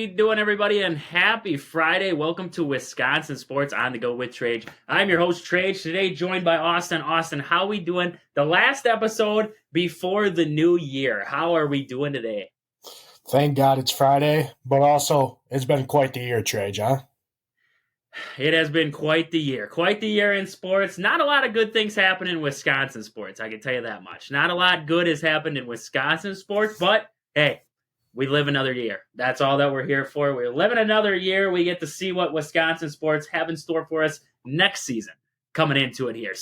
we doing, everybody? And happy Friday. Welcome to Wisconsin Sports on the Go with Trage. I'm your host, Trage. Today, joined by Austin. Austin, how we doing? The last episode before the new year. How are we doing today? Thank God it's Friday, but also it's been quite the year, Trage, huh? It has been quite the year. Quite the year in sports. Not a lot of good things happen in Wisconsin sports, I can tell you that much. Not a lot good has happened in Wisconsin sports, but hey, we live another year. That's all that we're here for. We're living another year. We get to see what Wisconsin sports have in store for us next season coming into it here.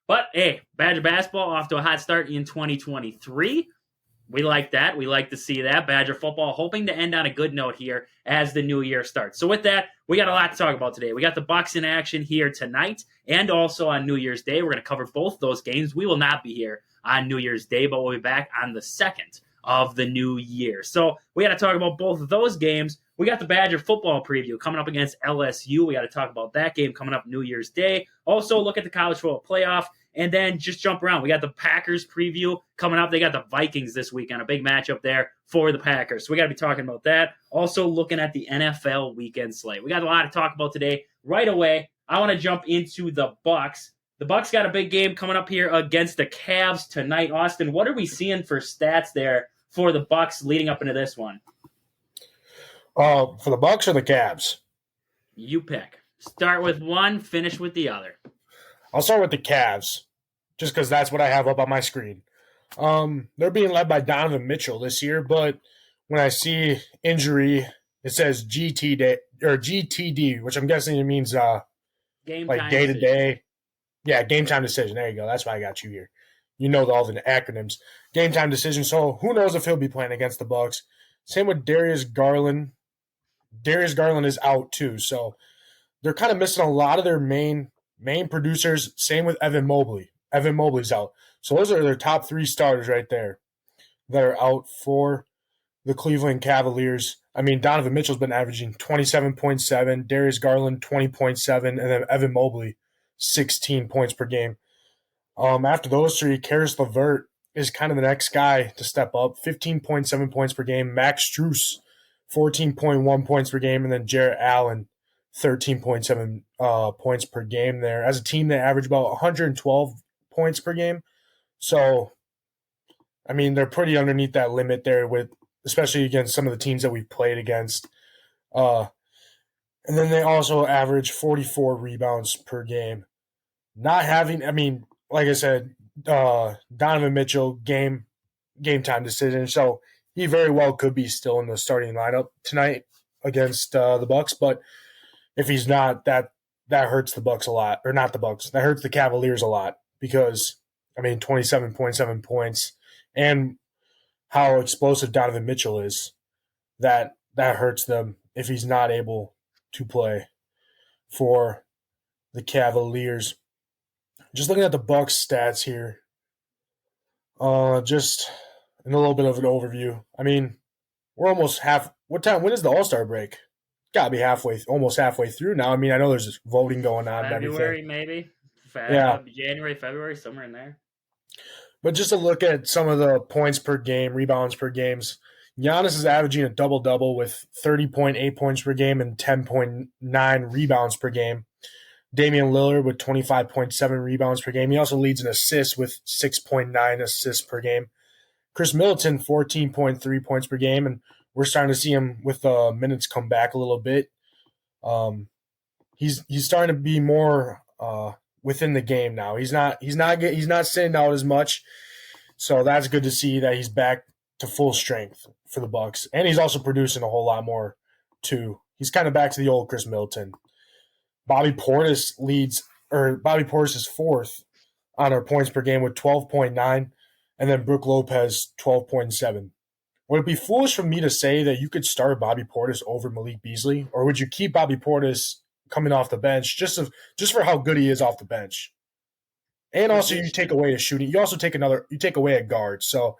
But hey, Badger basketball off to a hot start in 2023. We like that. We like to see that. Badger football hoping to end on a good note here as the new year starts. So with that, we got a lot to talk about today. We got the Bucs in action here tonight and also on New Year's Day. We're going to cover both those games. We will not be here on New Year's Day, but we'll be back on the 2nd of the new year. So we got to talk about both of those games. We got the Badger football preview coming up against LSU. We got to talk about that game coming up New Year's Day. Also look at the college football playoff and then just jump around. We got the Packers preview coming up. They got the Vikings this weekend, a big matchup there for the Packers. So we got to be talking about that. Also looking at the NFL weekend slate. We got a lot to talk about today. Right away, I want to jump into the Bucs. The Bucs got a big game coming up here against the Cavs tonight. Austin, what are we seeing for stats there for the Bucs leading up into this one? For the Bucs or the Cavs? You pick. Start with one, finish with the other. I'll start with the Cavs, just because that's what I have up on my screen. They're being led by Donovan Mitchell this year, but when I see injury, it says GTD, which I'm guessing it means game like day to day. Yeah, game time decision. There you go. That's why I got you here. You know all the acronyms. Game time decision. So who knows if he'll be playing against the Bucs? Same with Darius Garland. Darius Garland is out too, so they're kind of missing a lot of their main producers. Same with Evan Mobley. Evan Mobley's out. So those are their top three starters right there that are out for the Cleveland Cavaliers. I mean, Donovan Mitchell's been averaging 27.7, Darius Garland 20.7, and then Evan Mobley 16 points per game. After those three, Karis LeVert is kind of the next guy to step up. 15.7 points per game. Max Strus, 14.1 points per game. And then Jarrett Allen, 13.7 points per game there. As a team, they average about 112 points per game. So, I mean, they're pretty underneath that limit there, with especially against some of the teams that we've played against. And then they also average 44 rebounds per game. Not having, I mean, like I said, Donovan Mitchell, game time decision. So he very well could be still in the starting lineup tonight against the Bucs. But if he's not, that hurts the Bucs a lot. Or not the Bucs. That hurts the Cavaliers a lot because, I mean, 27.7 points and how explosive Donovan Mitchell is, that hurts them if he's not able to play for the Cavaliers. Just looking at the Bucs stats here, just in a little bit of an overview. I mean, we're almost what time? When is the All-Star break? Got to be almost halfway through now. I mean, I know there's voting going on. February, maybe. January, February, somewhere in there. But just to look at some of the points per game, rebounds per games, Giannis is averaging a double-double with 30.8 points per game and 10.9 rebounds per game. Damian Lillard with 25.7 rebounds per game. He also leads in assists with 6.9 assists per game. Chris Middleton, 14.3 points per game, and we're starting to see him with minutes come back a little bit. He's starting to be more within the game now. He's not sitting out as much, so that's good to see that he's back to full strength for the Bucs, and he's also producing a whole lot more too. He's kind of back to the old Chris Middleton. Bobby Portis is fourth on our points per game with 12.9, and then Brook Lopez 12.7. Would it be foolish for me to say that you could start Bobby Portis over Malik Beasley, or would you keep Bobby Portis coming off the bench just for how good he is off the bench? And also, you take away his shooting. You also take away a guard. So,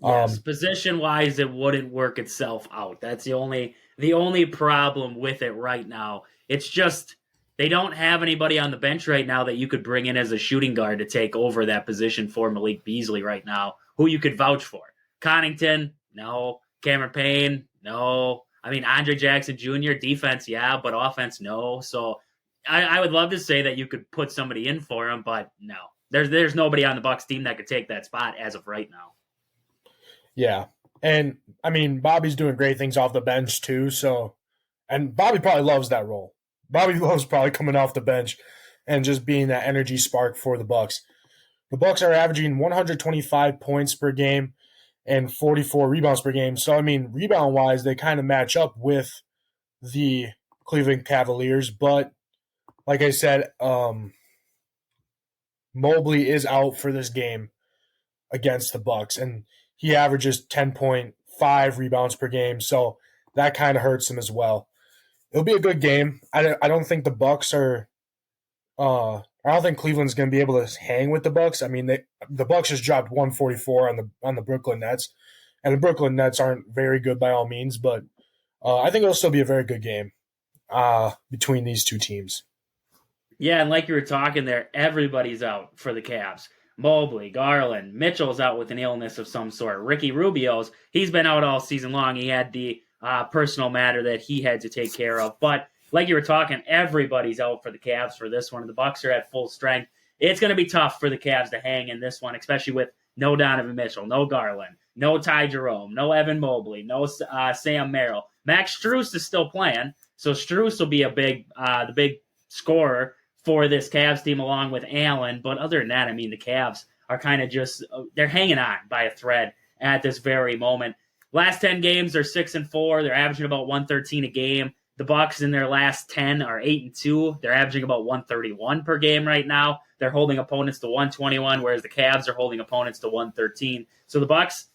yes, position-wise, it wouldn't work itself out. That's the only problem with it right now. It's just they don't have anybody on the bench right now that you could bring in as a shooting guard to take over that position for Malik Beasley right now, who you could vouch for. Connaughton, no. Cameron Payne, no. I mean, Andre Jackson Jr., defense, yeah, but offense, no. So I would love to say that you could put somebody in for him, but no. There's nobody on the Bucks team that could take that spot as of right now. Yeah. And I mean, Bobby's doing great things off the bench too. So, and Bobby probably loves that role. Bobby loves probably coming off the bench and just being that energy spark for the Bucks. The Bucks are averaging 125 points per game and 44 rebounds per game. So, I mean, rebound wise, they kind of match up with the Cleveland Cavaliers. But like I said, Mobley is out for this game against the Bucks, and he averages 10.5 rebounds per game. So that kind of hurts him as well. It'll be a good game. I don't think the Bucks are. I don't think Cleveland's going to be able to hang with the Bucks. I mean, the Bucks just dropped 144 on the Brooklyn Nets, and the Brooklyn Nets aren't very good by all means. But I think it'll still be a very good game between these two teams. Yeah, and like you were talking there, everybody's out for the Cavs. Mobley, Garland, Mitchell's out with an illness of some sort. Ricky he's been out all season long. He had the personal matter that he had to take care of. But like you were talking, everybody's out for the Cavs for this one. The Bucks are at full strength. It's going to be tough for the Cavs to hang in this one, especially with no Donovan Mitchell, no Garland, no Ty Jerome, no Evan Mobley, no Sam Merrill. Max Strus is still playing, so Strus will be the big scorer for this Cavs team along with Allen. But other than that, I mean, the Cavs are kind of just they're hanging on by a thread at this very moment. Last 10 games, they're 6-4. They're averaging about 113 a game. The Bucks in their last 10 are 8-2. They're averaging about 131 per game right now. They're holding opponents to 121, whereas the Cavs are holding opponents to 113. So the Bucks,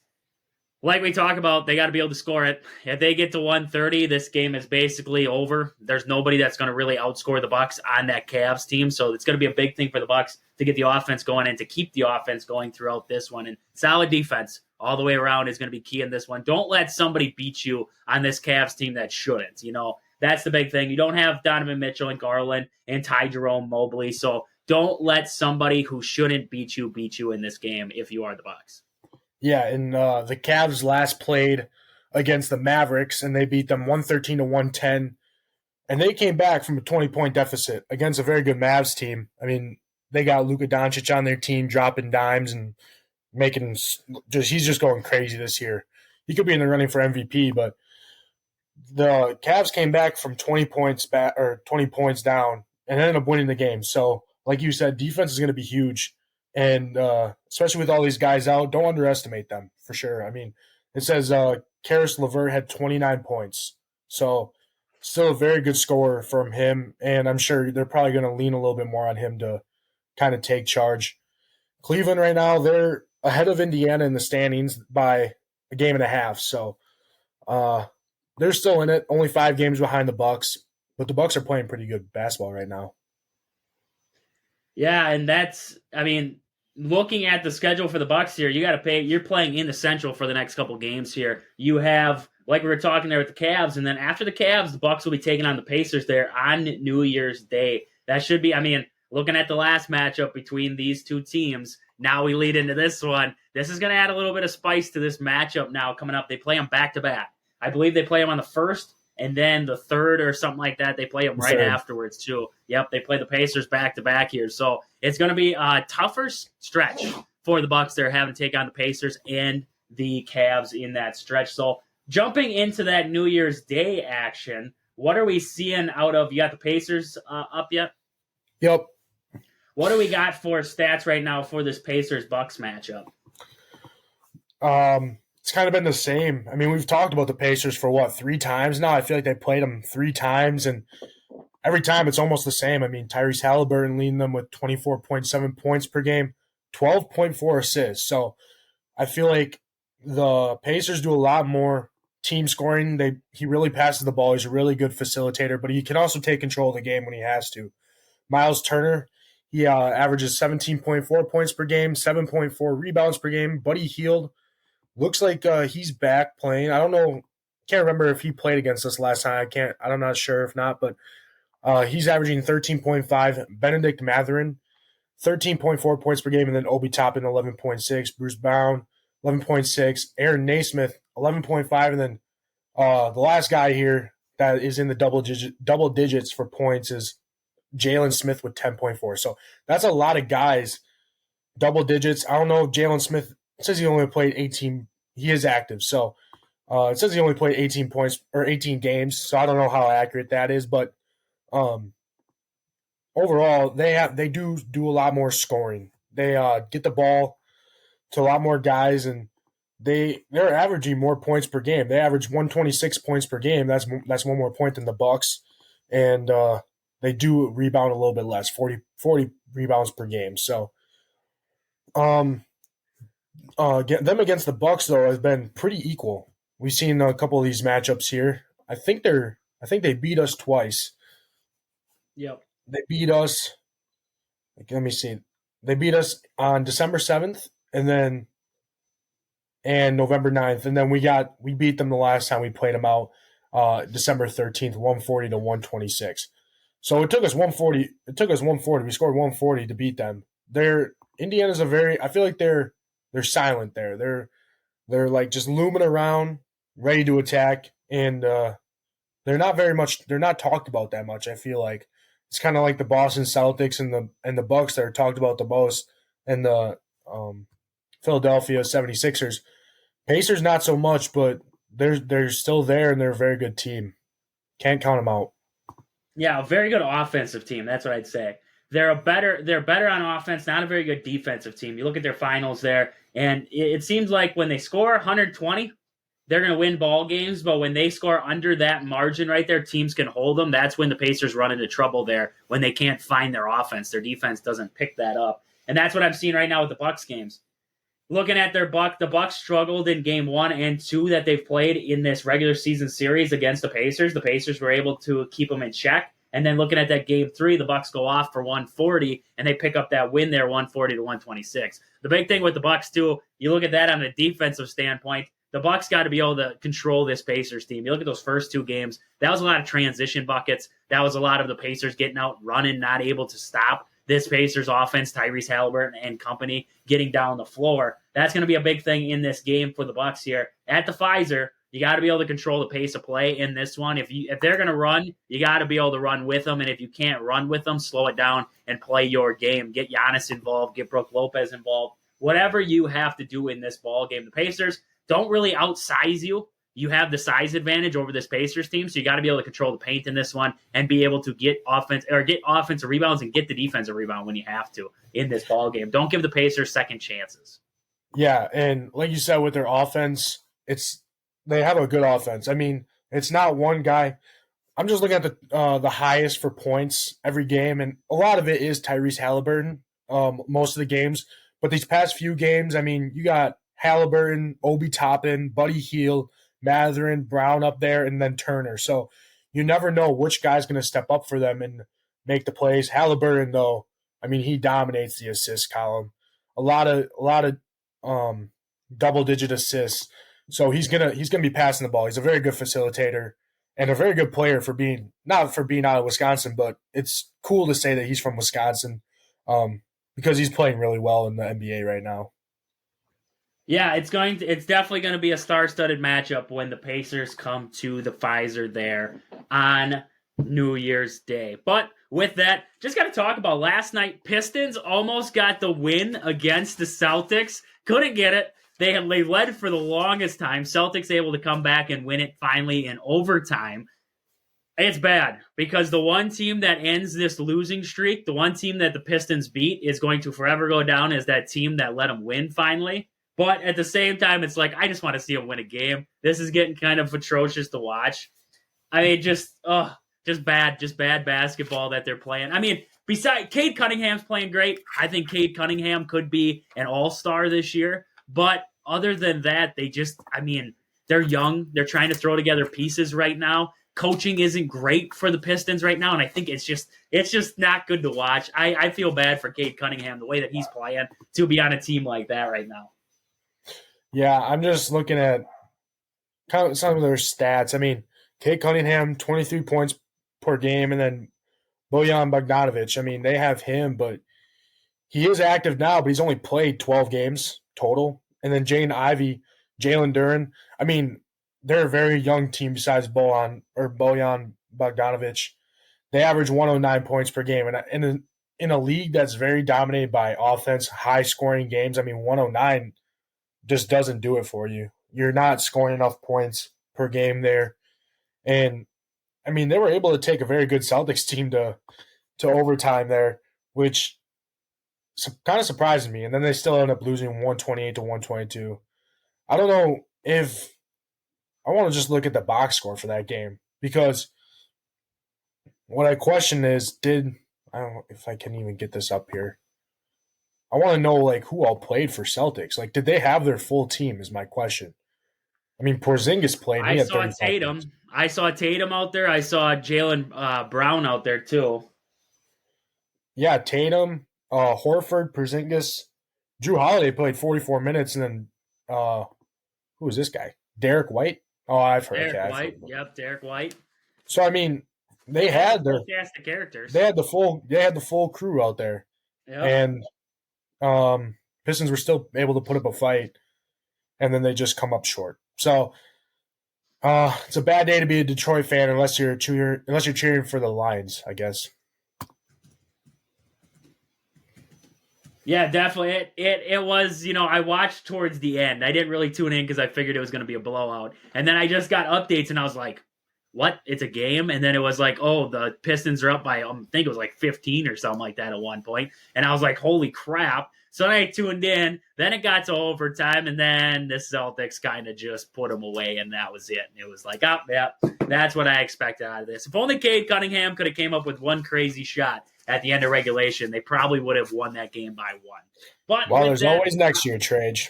like we talk about, they got to be able to score it. If they get to 130, this game is basically over. There's nobody that's going to really outscore the Bucks on that Cavs team. So it's going to be a big thing for the Bucks to get the offense going and to keep the offense going throughout this one. And solid defense all the way around is going to be key in this one. Don't let somebody beat you on this Cavs team that shouldn't. You know, that's the big thing. You don't have Donovan Mitchell and Garland and Ty Jerome Mobley. So don't let somebody who shouldn't beat you in this game if you are the Bucks. Yeah, and the Cavs last played against the Mavericks, and they beat them 113-110. And they came back from a 20-point deficit against a very good Mavs team. I mean, they got Luka Doncic on their team dropping dimes and he's just going crazy this year. He could be in the running for MVP, but the Cavs came back from 20 points down and ended up winning the game. So, like you said, defense is going to be huge. And especially with all these guys out, don't underestimate them for sure. I mean, it says Karis LeVert had 29 points. So still a very good scorer from him. And I'm sure they're probably going to lean a little bit more on him to kind of take charge. Cleveland right now, they're ahead of Indiana in the standings by a game and a half. So they're still in it, only 5 games behind the Bucks. But the Bucks are playing pretty good basketball right now. Yeah, and looking at the schedule for the Bucks here, you're playing in the Central for the next couple games here. You have, like we were talking there with the Cavs, and then after the Cavs, the Bucks will be taking on the Pacers there on New Year's Day. That should be, looking at the last matchup between these two teams, now we lead into this one. This is going to add a little bit of spice to this matchup now coming up. They play them back-to-back. I believe they play them on the 1st, and then the 3rd or something like that. They play them right afterwards, too. Yep, they play the Pacers back-to-back here. So it's going to be a tougher stretch for the Bucks. They're having to take on the Pacers and the Cavs in that stretch. So jumping into that New Year's Day action, what are we seeing out of – you got the Pacers up yet? Yep. What do we got for stats right now for this Pacers-Bucks matchup? It's kind of been the same. I mean, we've talked about the Pacers for 3 times now. I feel like they played them 3 times, and every time it's almost the same. I mean, Tyrese Halliburton leading them with 24.7 points per game, 12.4 assists. So I feel like the Pacers do a lot more team scoring. He really passes the ball. He's a really good facilitator, but he can also take control of the game when he has to. Miles Turner, he averages 17.4 points per game, 7.4 rebounds per game. Buddy Hield looks like he's back playing. I don't know. Can't remember if he played against us last time. I'm not sure if not, but he's averaging 13.5. Benedict Mathurin, 13.4 points per game, and then Obi Toppin, 11.6. Bruce Brown, 11.6. Aaron Naismith, 11.5, and then The last guy here that is in the double digits for points is Jalen Smith with 10.4. So that's a lot of guys double digits. I don't know if Jalen Smith, it says he only played 18. He is active, so it says he only played 18 points or 18 games. So I don't know how accurate that is, but overall they do a lot more scoring. They get the ball to a lot more guys, and they're averaging more points per game. They average 126 points per game. That's one more point than the Bucks, and they do rebound a little bit less, 40 rebounds per game. So, them against the Bucks though has been pretty equal. We've seen a couple of these matchups here. I think they beat us twice. Yep. They beat us. Let me see. They beat us on December 7th and November 9th, and then we beat them the last time we played them out, December 13th, 140 to 126. So it took us 140. We scored 140 to beat them. Indiana's I feel like they're silent there. They're like just looming around, ready to attack, and they're not talked about that much. I feel like it's kind of like the Boston Celtics and the Bucks that are talked about the most, and the Philadelphia 76ers. Pacers not so much, but they're still there, and they're a very good team. Can't count them out. Yeah, a very good offensive team. That's what I'd say. They're better on offense, not a very good defensive team. You look at their finals there, and it seems like when they score 120, they're going to win ball games. But when they score under that margin right there, teams can hold them. That's when the Pacers run into trouble there, when they can't find their offense. Their defense doesn't pick that up. And that's what I'm seeing right now with the Bucks games. Looking at the Bucks struggled in game 1 and 2 that they've played in this regular season series against the Pacers. The Pacers were able to keep them in check. And then looking at that game 3, the Bucks go off for 140, and they pick up that win there, 140 to 126. The big thing with the Bucks too, you look at that on a defensive standpoint, the Bucks got to be able to control this Pacers team. You look at those first 2 games, that was a lot of transition buckets. That was a lot of the Pacers getting out, running, not able to stop this Pacers offense, Tyrese Halliburton and company getting down the floor. That's going to be a big thing in this game for the Bucks here at the Pfizer. You got to be able to control the pace of play in this one. If they're going to run, you got to be able to run with them. And if you can't run with them, slow it down and play your game. Get Giannis involved. Get Brook Lopez involved. Whatever you have to do in this ball game. The Pacers don't really outsize you. You have the size advantage over this Pacers team, so you got to be able to control the paint in this one and be able to get offensive rebounds and get the defensive rebound when you have to in this ball game. Don't give the Pacers second chances. Yeah, and like you said, with their offense, they have a good offense. I mean, it's not one guy. I'm just looking at the highest for points every game, and a lot of it is Tyrese Halliburton, most of the games. But these past few games, I mean, you got Halliburton, Obi Toppin, Buddy Hield, Mathurin, Brown up there, and then Turner. So you never know which guy's going to step up for them and make the plays. Halliburton, though, I mean, he dominates the assist column. A lot of double-digit assists. So he's gonna be passing the ball. He's a very good facilitator and a very good player for being out of Wisconsin, but it's cool to say that he's from Wisconsin because he's playing really well in the NBA right now. Yeah, it's definitely going to be a star-studded matchup when the Pacers come to the Pfizer there on New Year's Day. But with that, just got to talk about last night. Pistons almost got the win against the Celtics. Couldn't get it. They led for the longest time. Celtics able to come back and win it finally in overtime. It's bad because the one team that ends this losing streak, the one team that the Pistons beat, is going to forever go down as that team that let them win finally. But at the same time, it's like, I just want to see them win a game. This is getting kind of atrocious to watch. I mean, just bad basketball that they're playing. I mean, besides, Cade Cunningham's playing great. I think Cade Cunningham could be an all-star this year. But other than that, they're young. They're trying to throw together pieces right now. Coaching isn't great for the Pistons right now, and I think it's just not good to watch. I feel bad for Cade Cunningham, the way that he's playing, to be on a team like that right now. Yeah, I'm just looking at kind of some of their stats. I mean, Cade Cunningham, 23 points per game, and then Bojan Bogdanovic. I mean, they have him, but he is active now, but he's only played 12 games total. And then Jalen Ivey, Jalen Duren. I mean, they're a very young team besides Bojan Bogdanovic. They average 109 points per game, and in a league that's very dominated by offense, high scoring games, I mean 109 just doesn't do it for you. You're not scoring enough points per game there, and I mean they were able to take a very good Celtics team to overtime there, which kind of surprised me. And then they still ended up losing 128 to 122. I don't know if I want to just look at the box score for that game because what I question is I don't know if I can even get this up here. I want to know like who all played for Celtics. Like, did they have their full team? Is my question. I mean, Porzingis played. I saw Tatum. Points. I saw Tatum out there. I saw Jaylen Brown out there too. Yeah, Tatum, Horford, Porzingis, Drew Holiday played 44 minutes, and then who was this guy? Derek White. Oh, I've heard. Derek White. Yep, Derek White. So I mean, they had their fantastic characters. They had the full crew out there, and Pistons were still able to put up a fight, and then they just come up short. So it's a bad day to be a Detroit fan unless you're cheering for the Lions, I guess. Yeah, definitely. It was, I watched towards the end. I didn't really tune in because I figured it was going to be a blowout. And then I just got updates and I was like, what? It's a game? And then it was like, oh, the Pistons are up by, I think it was like 15 or something like that at one point. And I was like, holy crap. So then I tuned in. Then it got to overtime. And then the Celtics kind of just put them away. And that was it. And it was like, oh, yeah, that's what I expected out of this. If only Cade Cunningham could have came up with one crazy shot at the end of regulation, they probably would have won that game by one. But there's always next year, Trage.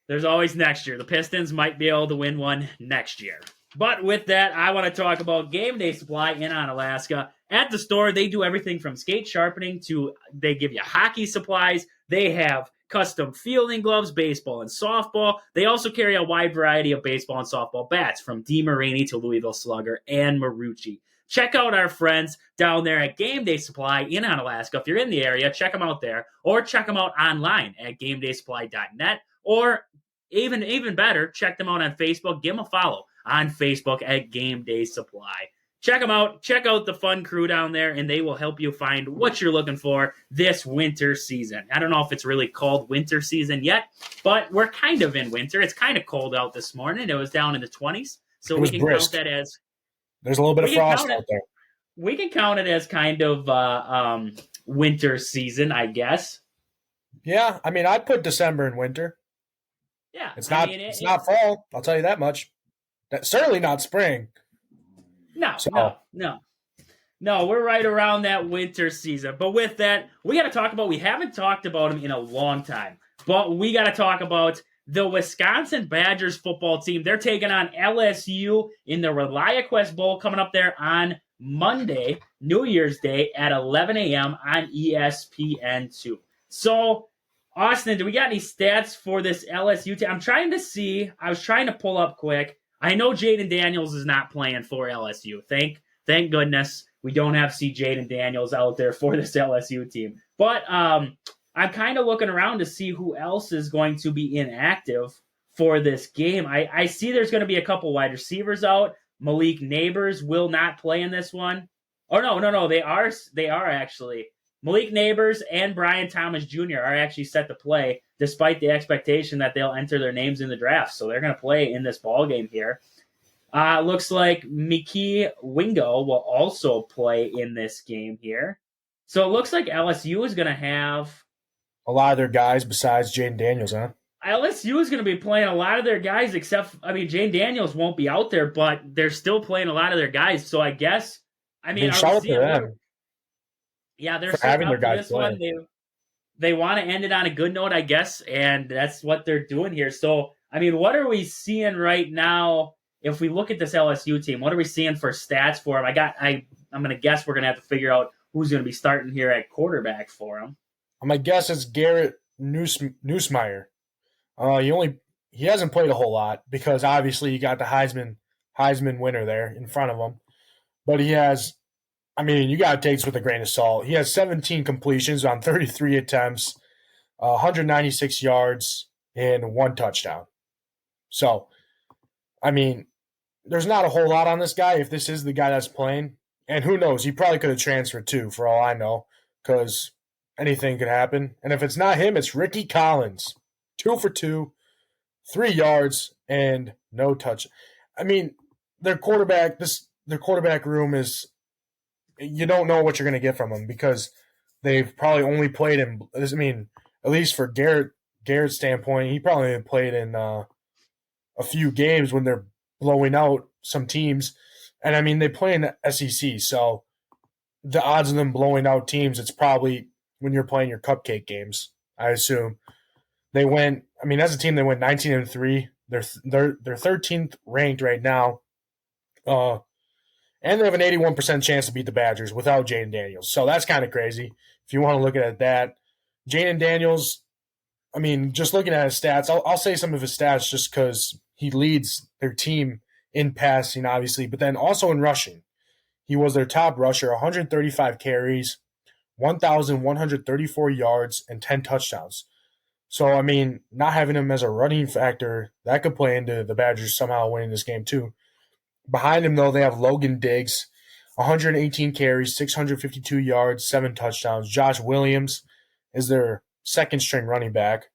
There's always next year. The Pistons might be able to win one next year. But with that, I want to talk about Game Day Supply in Onalaska. At the store, they do everything from skate sharpening to they give you hockey supplies. They have custom fielding gloves, baseball and softball. They also carry a wide variety of baseball and softball bats from DeMarini to Louisville Slugger and Marucci. Check out our friends down there at Game Day Supply in Onalaska. If you're in the area, check them out there. Or check them out online at GameDaySupply.net. Or even better, check them out on Facebook. Give them a follow on Facebook at Game Day Supply. Check them out. Check out the fun crew down there, and they will help you find what you're looking for this winter season. I don't know if it's really called winter season yet, but we're kind of in winter. It's kind of cold out this morning. It was down in the 20s, so we can count that as... There's a little bit of frost out there. We can count it as kind of winter season, I guess. Yeah, I mean, I'd put December in winter. Yeah, it's not fall. I'll tell you that much. That's certainly not spring. No. We're right around that winter season. But with that, we got to talk about. We haven't talked about them in a long time, but we got to talk about the Wisconsin Badgers football team. They're taking on LSU in the ReliaQuest Bowl coming up there on Monday, New Year's Day at 11 a.m. on ESPN2. So, Austin, do we got any stats for this LSU team? I'm trying to see. I was trying to pull up quick. I know Jaden Daniels is not playing for LSU. Thank goodness we don't have to see Jaden Daniels out there for this LSU team. But I'm kind of looking around to see who else is going to be inactive for this game. I see there's going to be a couple wide receivers out. Malik Neighbors will not play in this one. Oh, no. They are actually. Malik Neighbors and Brian Thomas Jr. are actually set to play despite the expectation that they'll enter their names in the draft. So they're going to play in this ball game here. Looks like Miki Wingo will also play in this game here. So it looks like LSU is going to have a lot of their guys besides Jaden Daniels, huh? LSU is going to be playing a lot of their guys, Jaden Daniels won't be out there, but they're still playing a lot of their guys. So I guess, shout out to them. Yeah, they're having their guys this one. They want to end it on a good note, I guess, and that's what they're doing here. So, what are we seeing right now? If we look at this LSU team, what are we seeing for stats for them? I'm going to guess we're going to have to figure out who's going to be starting here at quarterback for them. My guess is Garrett Nussmeier. He hasn't played a whole lot because obviously you got the Heisman winner there in front of him. But he has, you got to take this with a grain of salt. He has 17 completions on 33 attempts, 196 yards, and 1 touchdown. So, I mean, there's not a whole lot on this guy if this is the guy that's playing. And who knows? He probably could have transferred too, for all I know, because anything could happen. And if it's not him, it's Ricky Collins. 2 for 2, 3 yards, and no touch. I mean, their quarterback room is, you don't know what you're going to get from them because they've probably only played in, I mean, at least for Garrett's standpoint, he probably played in a few games when they're blowing out some teams. And I mean, they play in the SEC, so the odds of them blowing out teams, it's probably when you're playing your cupcake games, I assume. They went, I mean, as a team, they went 19-3. They're 13th ranked right now. And they have an 81% chance to beat the Badgers without Jaden Daniels. So that's kind of crazy if you want to look at that. Jaden Daniels, I mean, just looking at his stats, I'll say some of his stats just because he leads their team in passing, obviously, but then also in rushing. He was their top rusher, 135 carries, 1,134 yards, and 10 touchdowns. So, I mean, not having him as a running factor, that could play into the Badgers somehow winning this game too. Behind him, though, they have Logan Diggs, 118 carries, 652 yards, 7 touchdowns. Josh Williams is their second-string running back,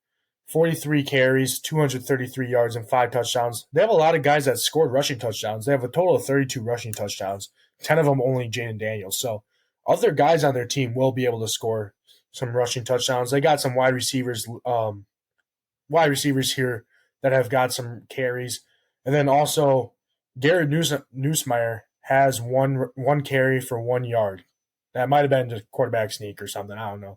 43 carries, 233 yards, and 5 touchdowns. They have a lot of guys that scored rushing touchdowns. They have a total of 32 rushing touchdowns, 10 of them only Jaden Daniels. So other guys on their team will be able to score some rushing touchdowns. They got some wide receivers here that have got some carries. And then also Garrett Nussmeier has one carry for 1 yard. That might have been just quarterback sneak or something. I don't know.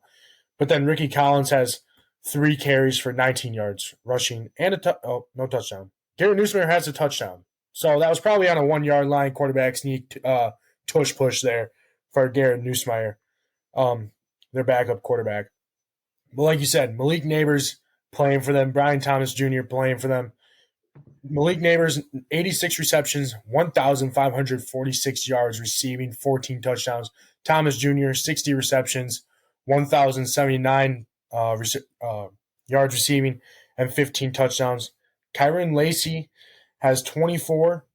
But then Ricky Collins has 3 carries for 19 yards rushing and no touchdown. Garrett Nussmeier has a touchdown. So that was probably on a 1 yard line quarterback sneak tush push there for Garrett Nussmeier, their backup quarterback. But like you said, Malik Neighbors playing for them, Brian Thomas Jr. playing for them. Malik Neighbors, 86 receptions, 1,546 yards receiving, 14 touchdowns. Thomas Jr., 60 receptions, 1,079 yards receiving, and 15 touchdowns. Kyron Lacey has 24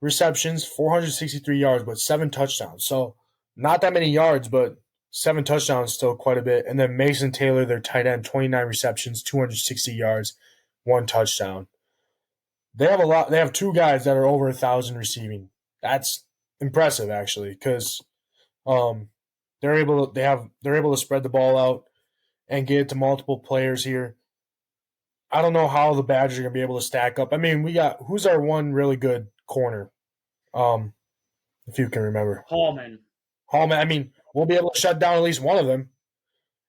receptions, 463 yards, but 7 touchdowns. So not that many yards, but 7 touchdowns still quite a bit. And then Mason Taylor, their tight end, 29 receptions, 260 yards, 1 touchdown. They have a lot. They have 2 guys that are over 1,000 receiving. That's impressive, actually, because they're able to spread the ball out and get it to multiple players here. I don't know how the Badgers are gonna be able to stack up. I mean, we got who's our one really good corner, if you can remember. Hallman. I mean, we'll be able to shut down at least one of them.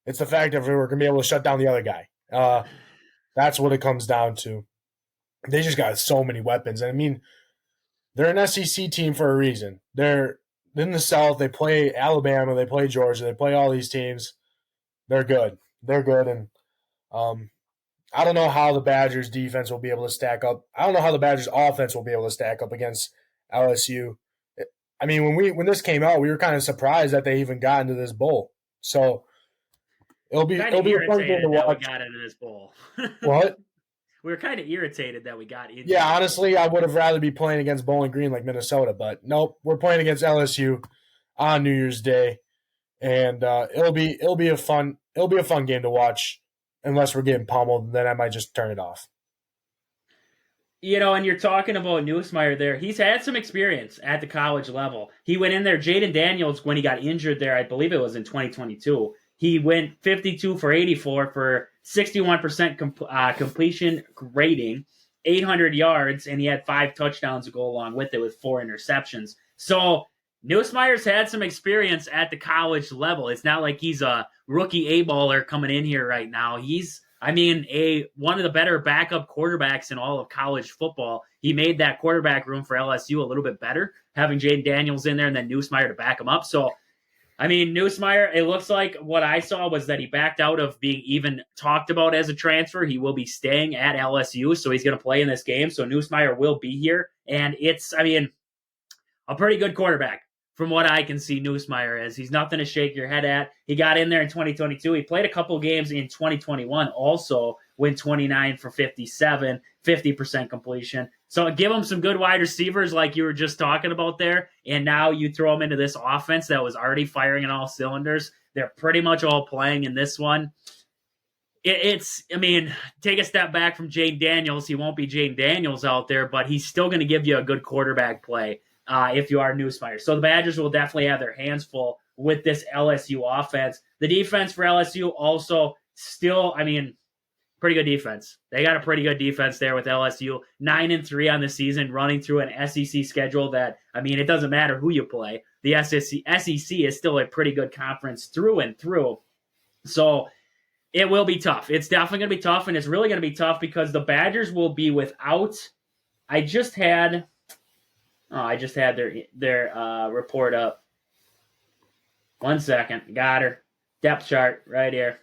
It's the fact that we're gonna be able to shut down the other guy. That's what it comes down to. They just got so many weapons. And I mean, they're an SEC team for a reason. They're in the South. They play Alabama. They play Georgia. They play all these teams. They're good. And I don't know how the Badgers defense will be able to stack up. I don't know how the Badgers offense will be able to stack up against LSU. I mean, when this came out, we were kind of surprised that they even got into this bowl. So it'll be a fun game to watch. We got into this bowl. What? We were kind of irritated that we got into. Yeah, honestly, I would have rather be playing against Bowling Green like Minnesota, but nope, we're playing against LSU on New Year's Day, and it'll be a fun game to watch. Unless we're getting pummeled, then I might just turn it off. You know, and you're talking about Nussmeier there. He's had some experience at the college level. He went in there. Jaden Daniels, when he got injured there, I believe it was in 2022. He went 52 for 84 for 61% completion rating, 800 yards, and he had 5 touchdowns to go along with it with 4 interceptions. So Nussmeier's had some experience at the college level. It's not like he's a rookie A-baller coming in here right now. He's, one of the better backup quarterbacks in all of college football. He made that quarterback room for LSU a little bit better, having Jaden Daniels in there and then Nussmeier to back him up. So, Nussmeier, it looks like what I saw was that he backed out of being even talked about as a transfer. He will be staying at LSU, so he's going to play in this game. So Nussmeier will be here. And it's, a pretty good quarterback from what I can see Nussmeier is. He's nothing to shake your head at. He got in there in 2022. He played a couple games in 2021 also, went 29 for 57, 50% completion, So give them some good wide receivers like you were just talking about there, and now you throw them into this offense that was already firing in all cylinders. They're pretty much all playing in this one. I mean, take a step back from Jane Daniels. He won't be Jane Daniels out there, but he's still going to give you a good quarterback play if you are Newsmeyer. So the Badgers will definitely have their hands full with this LSU offense. The defense for LSU also still, I mean, pretty good defense. They got a pretty good defense there with LSU. 9-3 on the season, running through an SEC schedule that, I mean, it doesn't matter who you play. The SEC is still a pretty good conference through and through. So it will be tough. It's definitely going to be tough, and it's really going to be tough because the Badgers will be without. I just had their report up. 1 second. Got her. Depth chart right here.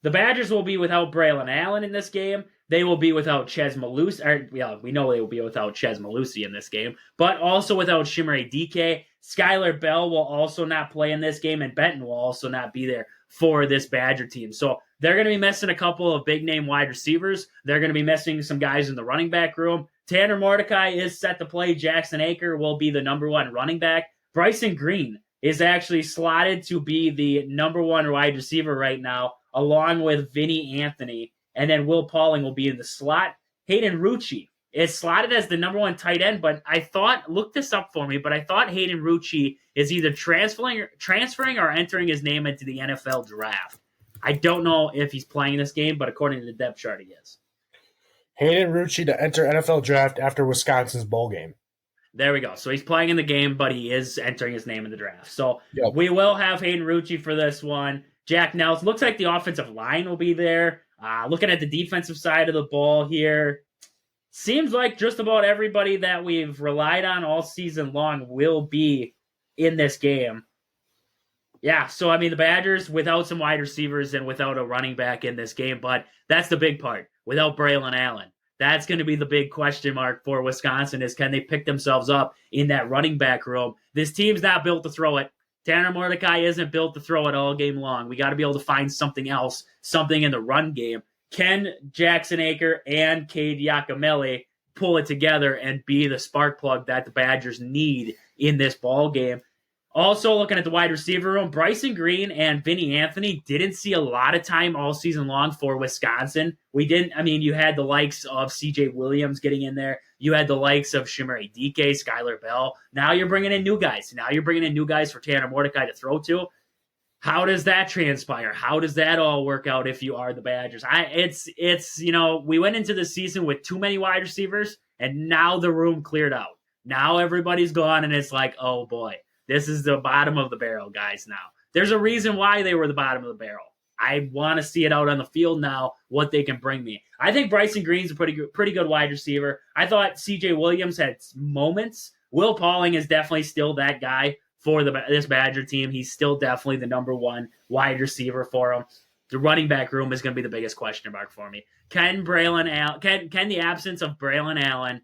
The Badgers will be without Braylon Allen in this game. They will be without Chez Mellusi. We know they will be without Chez Mellusi in this game, but also without Chimere Dike. Skylar Bell will also not play in this game, and Benton will also not be there for this Badger team. So they're going to be missing a couple of big-name wide receivers. They're going to be missing some guys in the running back room. Tanner Mordecai is set to play. Jackson Aker will be the number one running back. Bryson Green is actually slotted to be the number one wide receiver right now, along with Vinny Anthony. And then Will Pauling will be in the slot. Hayden Rucci is slotted as the number one tight end, but look this up for me, but I thought Hayden Rucci is either transferring or entering his name into the NFL draft. I don't know if he's playing this game, but according to the depth chart, he is. Hayden Rucci to enter NFL draft after Wisconsin's bowl game. There we go. So he's playing in the game, but he is entering his name in the draft. So We will have Hayden Rucci for this one. Jack Nelson. Looks like the offensive line will be there. Looking at the defensive side of the ball here, seems like just about everybody that we've relied on all season long will be in this game. Yeah, so I mean, the Badgers without some wide receivers and without a running back in this game, but that's the big part. Without Braylon Allen, that's going to be the big question mark for Wisconsin is can they pick themselves up in that running back room? This team's not built to throw it. Tanner Mordecai isn't built to throw it all game long. We got to be able to find something else, something in the run game. Can Jackson Aker and Cade Yakamele pull it together and be the spark plug that the Badgers need in this ball game? Also, looking at the wide receiver room, Bryson Green and Vinny Anthony didn't see a lot of time all season long for Wisconsin. You had the likes of C.J. Williams getting in there. You had the likes of Chimere Dike, Skylar Bell. Now you're bringing in new guys. Now you're bringing in new guys for Tanner Mordecai to throw to. How does that transpire? How does that all work out if you are the Badgers? We went into the season with too many wide receivers, and now the room cleared out. Now everybody's gone, and it's like, oh boy. This is the bottom of the barrel, guys, now. There's a reason why they were the bottom of the barrel. I want to see it out on the field now, what they can bring me. I think Bryson Green's a pretty good wide receiver. I thought C.J. Williams had moments. Will Pauling is definitely still that guy for this Badger team. He's still definitely the number one wide receiver for them. The running back room is going to be the biggest question mark for me. Can the absence of Braylon Allen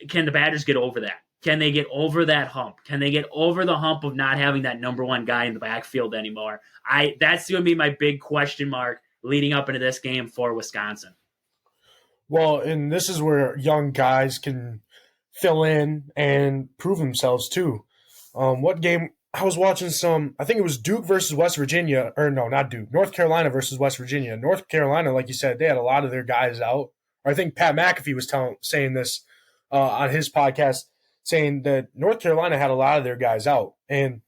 can the Badgers get over that? Can they get over that hump? Can they get over the hump of not having that number one guy in the backfield anymore? That's going to be my big question mark leading up into this game for Wisconsin. Well, and this is where young guys can fill in and prove themselves too. What game? I was watching I think it was Duke versus West Virginia, or no, not Duke, North Carolina versus West Virginia. North Carolina, like you said, they had a lot of their guys out. I think Pat McAfee was saying this on his podcast, saying that North Carolina had a lot of their guys out. And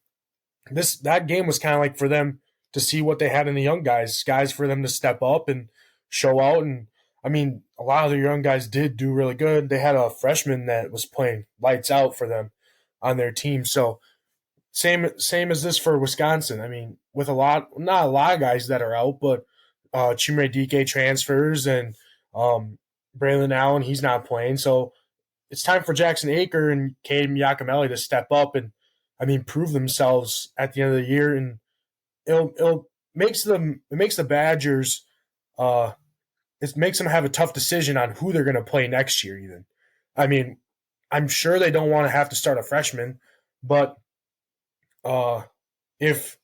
that game was kind of like for them to see what they had in the young guys for them to step up and show out. And, I mean, a lot of the young guys did do really good. They had a freshman that was playing lights out for them on their team. So same as this for Wisconsin. I mean, with not a lot of guys that are out, but Chimere Dike transfers and Braylon Allen, he's not playing. So it's time for Jackson Aker and Cade Yakamele to step up and, prove themselves at the end of the year. And it makes the Badgers it makes them have a tough decision on who they're going to play next year even. I'm sure they don't want to have to start a freshman, but if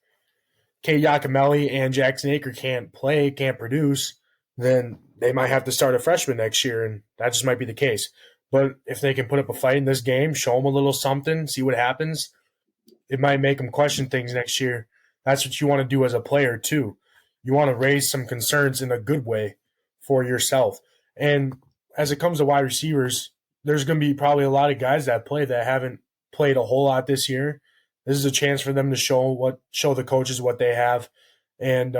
Cade Yakamele and Jackson Aker can't produce, then they might have to start a freshman next year, and that just might be the case. But if they can put up a fight in this game, show them a little something, see what happens, it might make them question things next year. That's what you want to do as a player, too. You want to raise some concerns in a good way for yourself. And as it comes to wide receivers, there's going to be probably a lot of guys that play that haven't played a whole lot this year. This is a chance for them to show the coaches what they have, and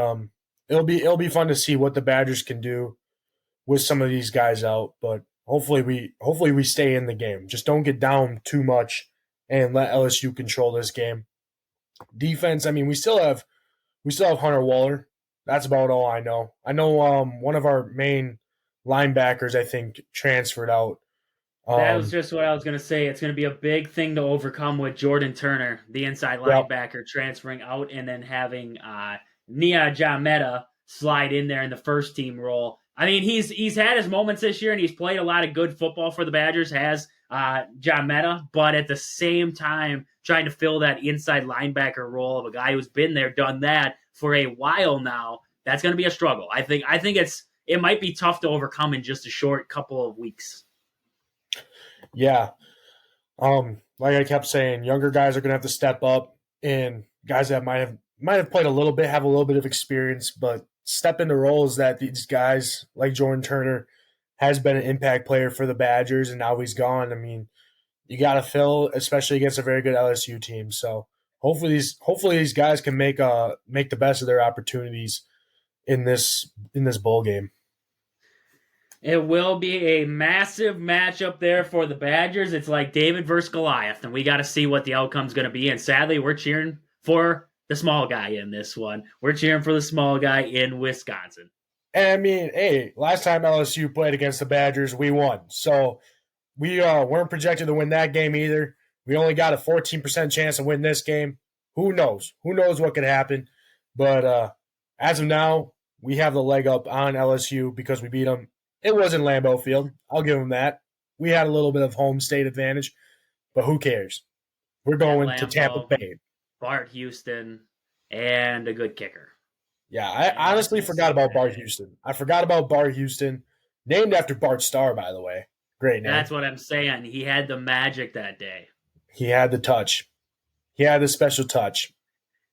it'll be fun to see what the Badgers can do with some of these guys out. But hopefully we stay in the game. Just don't get down too much and let LSU control this game. Defense, I mean, we still have Hunter Waller. That's about all I know. I know one of our main linebackers, I think, transferred out. That was just what I was going to say. It's going to be a big thing to overcome with Jordan Turner, the inside linebacker, transferring out and then having Nia Jameta slide in there in the first team role. I mean, he's had his moments this year, and he's played a lot of good football for the Badgers, has Jameta, but at the same time, trying to fill that inside linebacker role of a guy who's been there, done that for a while now, that's going to be a struggle. I think it might be tough to overcome in just a short couple of weeks. Yeah. Like I kept saying, younger guys are going to have to step up, and guys that might have played a little bit, have a little bit of experience, but step into roles that these guys like Jordan Turner has been an impact player for the Badgers, and now he's gone. I mean, you got to fill, especially against a very good LSU team. So hopefully these guys can make the best of their opportunities in this bowl game. It will be a massive matchup there for the Badgers. It's like David versus Goliath, and we got to see what the outcome's going to be. And sadly, we're cheering for the small guy in this one. We're cheering for the small guy in Wisconsin. And I mean, hey, last time LSU played against the Badgers, we won. So we weren't projected to win that game either. We only got a 14% chance to win this game. Who knows? Who knows what could happen? But as of now, we have the leg up on LSU because we beat them. It wasn't Lambeau Field. I'll give them that. We had a little bit of home state advantage, but who cares? We're going to Tampa Bay. Bart Houston, and a good kicker. Yeah, I honestly forgot about Bart Houston. I forgot about Bart Houston, named after Bart Starr, by the way. Great name. That's what I'm saying. He had the magic that day. He had the touch. He had the special touch.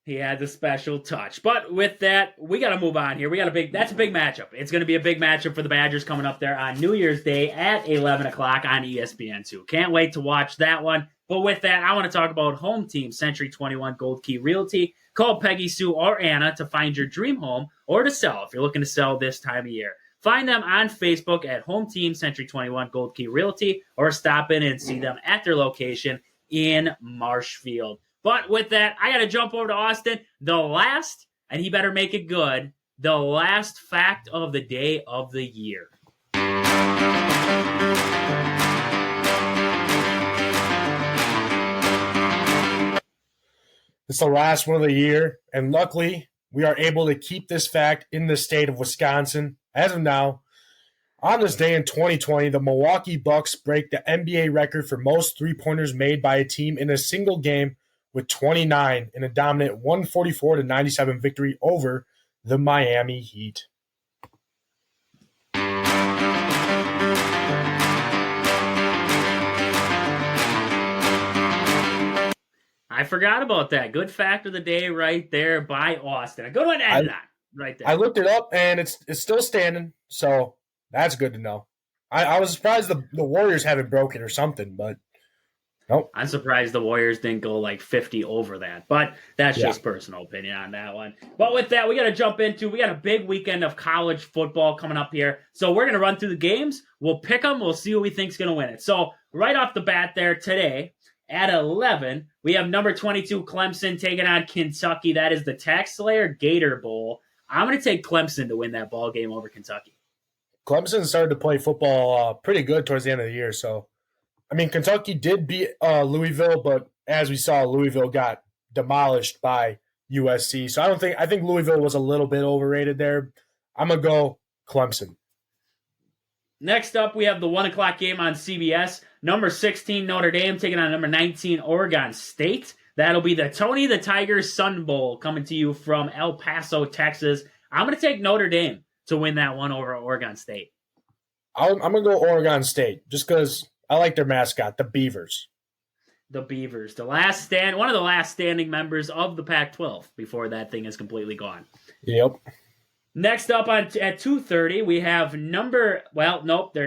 He had the special touch. But with that, we got to move on here. That's a big matchup. It's going to be a big matchup for the Badgers coming up there on New Year's Day at 11 o'clock on ESPN2. Can't wait to watch that one. But with that, I want to talk about Home Team Century 21 Gold Key Realty. Call Peggy, Sue, or Anna to find your dream home or to sell if you're looking to sell this time of year. Find them on Facebook at Home Team Century 21 Gold Key Realty or stop in and see them at their location in Marshfield. But with that, I got to jump over to Austin. The last, and he better make it good, the last fact of the day of the year. It's the last one of the year, and luckily, we are able to keep this fact in the state of Wisconsin. As of now, on this day in 2020, the Milwaukee Bucks break the NBA record for most three-pointers made by a team in a single game with 29 in a dominant 144-97 victory over the Miami Heat. I forgot about that. Good fact of the day right there by Austin. A good one to end on right there. I looked it up, and it's still standing, so that's good to know. I was surprised the Warriors haven't broke it or something, but nope. I'm surprised the Warriors didn't go like 50 over that, but that's just personal opinion on that one. But with that, we got a big weekend of college football coming up here. So we're going to run through the games. We'll pick them. We'll see who we think's going to win it. So right off the bat there today at 11, we have number 22 Clemson taking on Kentucky. That is the Tax Slayer Gator Bowl. I'm going to take Clemson to win that ball game over Kentucky. Clemson started to play football pretty good towards the end of the year, so I mean, Kentucky did beat Louisville, but as we saw, Louisville got demolished by USC. So I think Louisville was a little bit overrated there. I'm going to go Clemson. Next up, we have the 1 o'clock game on CBS. Number 16, Notre Dame, taking on number 19, Oregon State. That'll be the Tony the Tiger Sun Bowl coming to you from El Paso, Texas. I'm going to take Notre Dame. to win that one over Oregon State. I'm going to go Oregon State just because I like their mascot, the Beavers. The Beavers, one of the last standing members of the Pac-12 before that thing is completely gone. Yep. Next up at 2:30, we have they're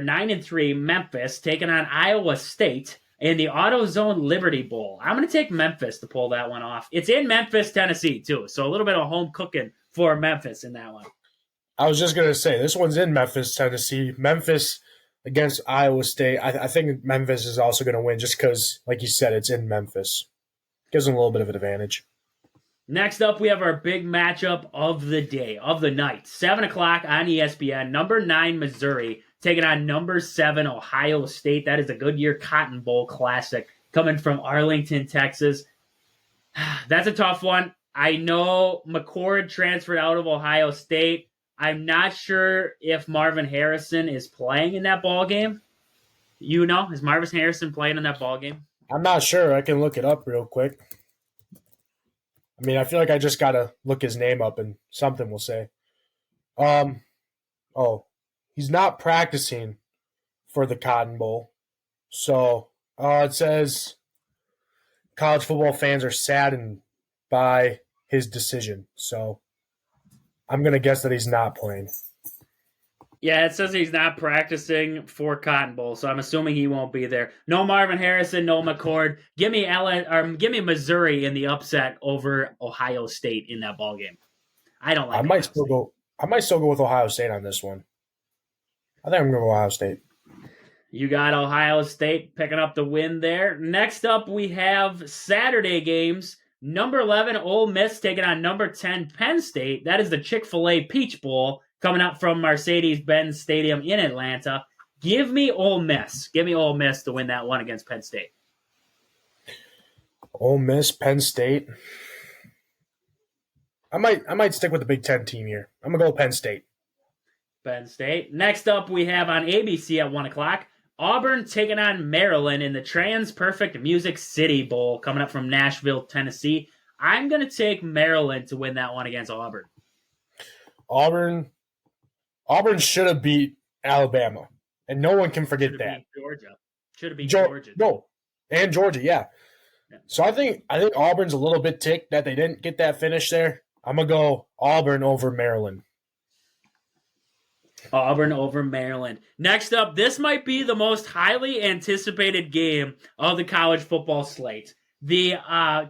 9-3, Memphis taking on Iowa State in the AutoZone Liberty Bowl. I'm going to take Memphis to pull that one off. It's in Memphis, Tennessee, too, so a little bit of home cooking for Memphis in that one. I was just going to say, this one's in Memphis, Tennessee. Memphis against Iowa State. I think Memphis is also going to win just because, like you said, it's in Memphis. Gives them a little bit of an advantage. Next up, we have our big matchup of the day, of the night. 7 o'clock on ESPN. Number 9, Missouri, taking on number 7, Ohio State. That is a Goodyear Cotton Bowl Classic coming from Arlington, Texas. That's a tough one. I know McCord transferred out of Ohio State. I'm not sure if Marvin Harrison is playing in that ball game. Is Marvin Harrison playing in that ball game? I'm not sure. I can look it up real quick. I mean, I feel like I just got to look his name up and something will say. He's not practicing for the Cotton Bowl. So it says college football fans are saddened by his decision. So I'm going to guess that he's not playing. Yeah, it says he's not practicing for Cotton Bowl, so I'm assuming he won't be there. No Marvin Harrison, no McCord. Give me Missouri in the upset over Ohio State in that ball game. I don't like. I might still go with Ohio State on this one. I think I'm going to go Ohio State. You got Ohio State picking up the win there. Next up, we have Saturday games. Number 11, Ole Miss taking on number 10, Penn State. That is the Chick-fil-A Peach Bowl coming up from Mercedes-Benz Stadium in Atlanta. Give me Ole Miss. Give me Ole Miss to win that one against Penn State. Ole Miss, Penn State. I might stick with the Big Ten team here. I'm going to go Penn State. Penn State. Next up, we have on ABC at 1 o'clock, Auburn taking on Maryland in the Trans-Perfect Music City Bowl coming up from Nashville, Tennessee. I'm going to take Maryland to win that one against Auburn. Auburn should have beat Alabama, and no one can forget that. Should have beat Georgia. No, and Georgia, yeah. So I think Auburn's a little bit ticked that they didn't get that finish there. I'm going to go Auburn over Maryland. Auburn over Maryland. Next up, this might be the most highly anticipated game of the college football slate. The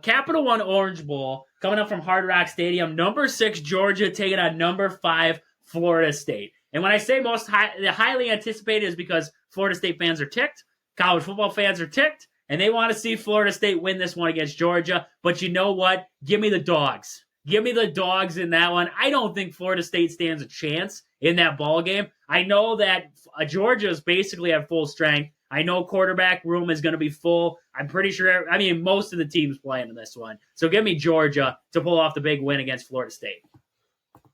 Capital One Orange Bowl coming up from Hard Rock Stadium. Number 6, Georgia taking on number 5, Florida State. And when I say highly anticipated is because Florida State fans are ticked, college football fans are ticked, and they want to see Florida State win this one against Georgia. But you know what? Give me the dogs. Give me the dogs in that one. I don't think Florida State stands a chance in that ball game. I know that Georgia is basically at full strength. I know quarterback room is going to be full. I'm pretty sure, most of the teams playing in this one. So give me Georgia to pull off the big win against Florida State.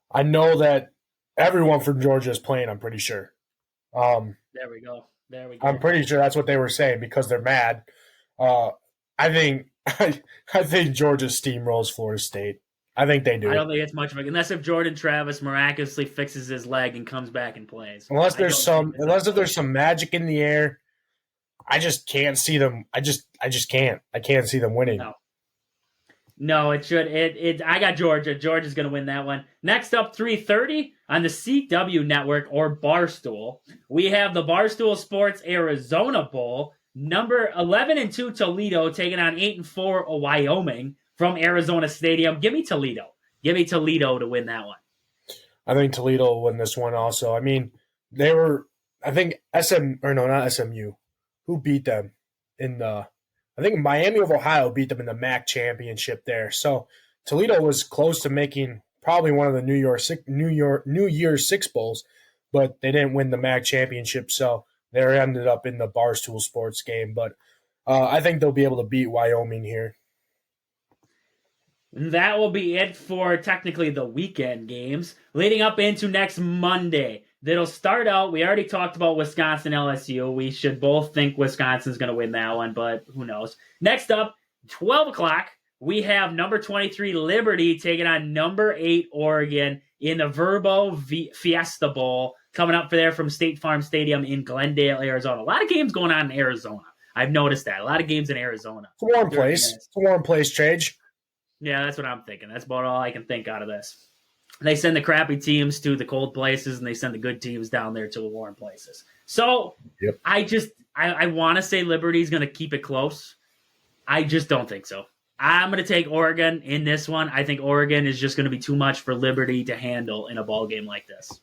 I know that everyone from Georgia is playing, I'm pretty sure. There we go. I'm pretty sure that's what they were saying because they're mad. I think Georgia steamrolls Florida State. I think they do. I don't think it's much of a, unless if Jordan Travis miraculously fixes his leg and comes back and plays. Unless there's some magic in the air, I just can't see them. I just can't. I can't see them winning. No, it should. I got Georgia. Georgia's going to win that one. Next up, 3:30 on the CW Network or Barstool. We have the Barstool Sports Arizona Bowl. Number 11-2 Toledo taking on 8-4 Wyoming from Arizona Stadium. Give me Toledo. Give me Toledo to win that one. I think Toledo will win this one also. I mean, not SMU. Who beat them in the I think Miami of Ohio beat them in the MAC championship there. So Toledo was close to making probably one of the New Year's Six Bowls, but they didn't win the MAC championship, so they ended up in the Barstool Sports game. But I think they'll be able to beat Wyoming here. That will be it for technically the weekend games. Leading up into next Monday, that'll start out, we already talked about Wisconsin LSU. We should both think Wisconsin's going to win that one, but who knows. Next up, 12 o'clock, we have number 23 Liberty taking on number 8 Oregon in the Fiesta Bowl coming up for there from State Farm Stadium in Glendale, Arizona. A lot of games going on in Arizona. I've noticed that. A lot of games in Arizona. It's a warm place. It's a warm place, Trage. Yeah, that's what I'm thinking. That's about all I can think out of this. They send the crappy teams to the cold places, and they send the good teams down there to the warm places. So yep. I want to say Liberty's going to keep it close. I just don't think so. I'm going to take Oregon in this one. I think Oregon is just going to be too much for Liberty to handle in a ball game like this.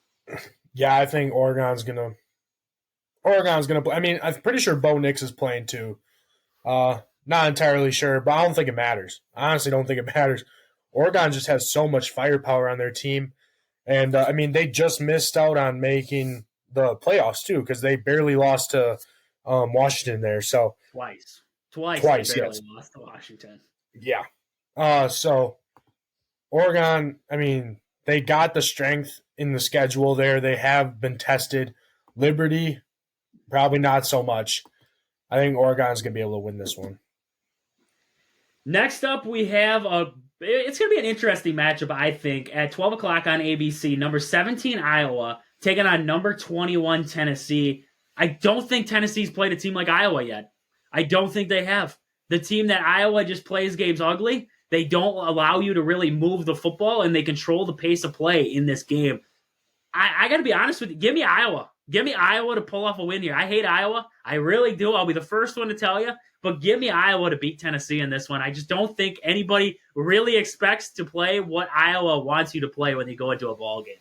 Yeah, I think Oregon's going to play. I mean, I'm pretty sure Bo Nix is playing too. Not entirely sure, but I don't think it matters. I honestly don't think it matters. Oregon just has so much firepower on their team. And, I mean, they just missed out on making the playoffs, too, because they barely lost to Washington there. So Twice, they barely lost to Washington. Yeah. So Oregon, I mean, they got the strength in the schedule there. They have been tested. Liberty, probably not so much. I think Oregon's going to be able to win this one. Next up, we have it's going to be an interesting matchup, I think, at 12 o'clock on ABC. Number 17, Iowa, taking on number 21, Tennessee. I don't think Tennessee's played a team like Iowa yet. I don't think they have. The team that Iowa just plays games ugly, they don't allow you to really move the football, and they control the pace of play in this game. I got to be honest with you. Give me Iowa. Give me Iowa to pull off a win here. I hate Iowa. I really do. I'll be the first one to tell you. But give me Iowa to beat Tennessee in this one. I just don't think anybody really expects to play what Iowa wants you to play when you go into a ball game.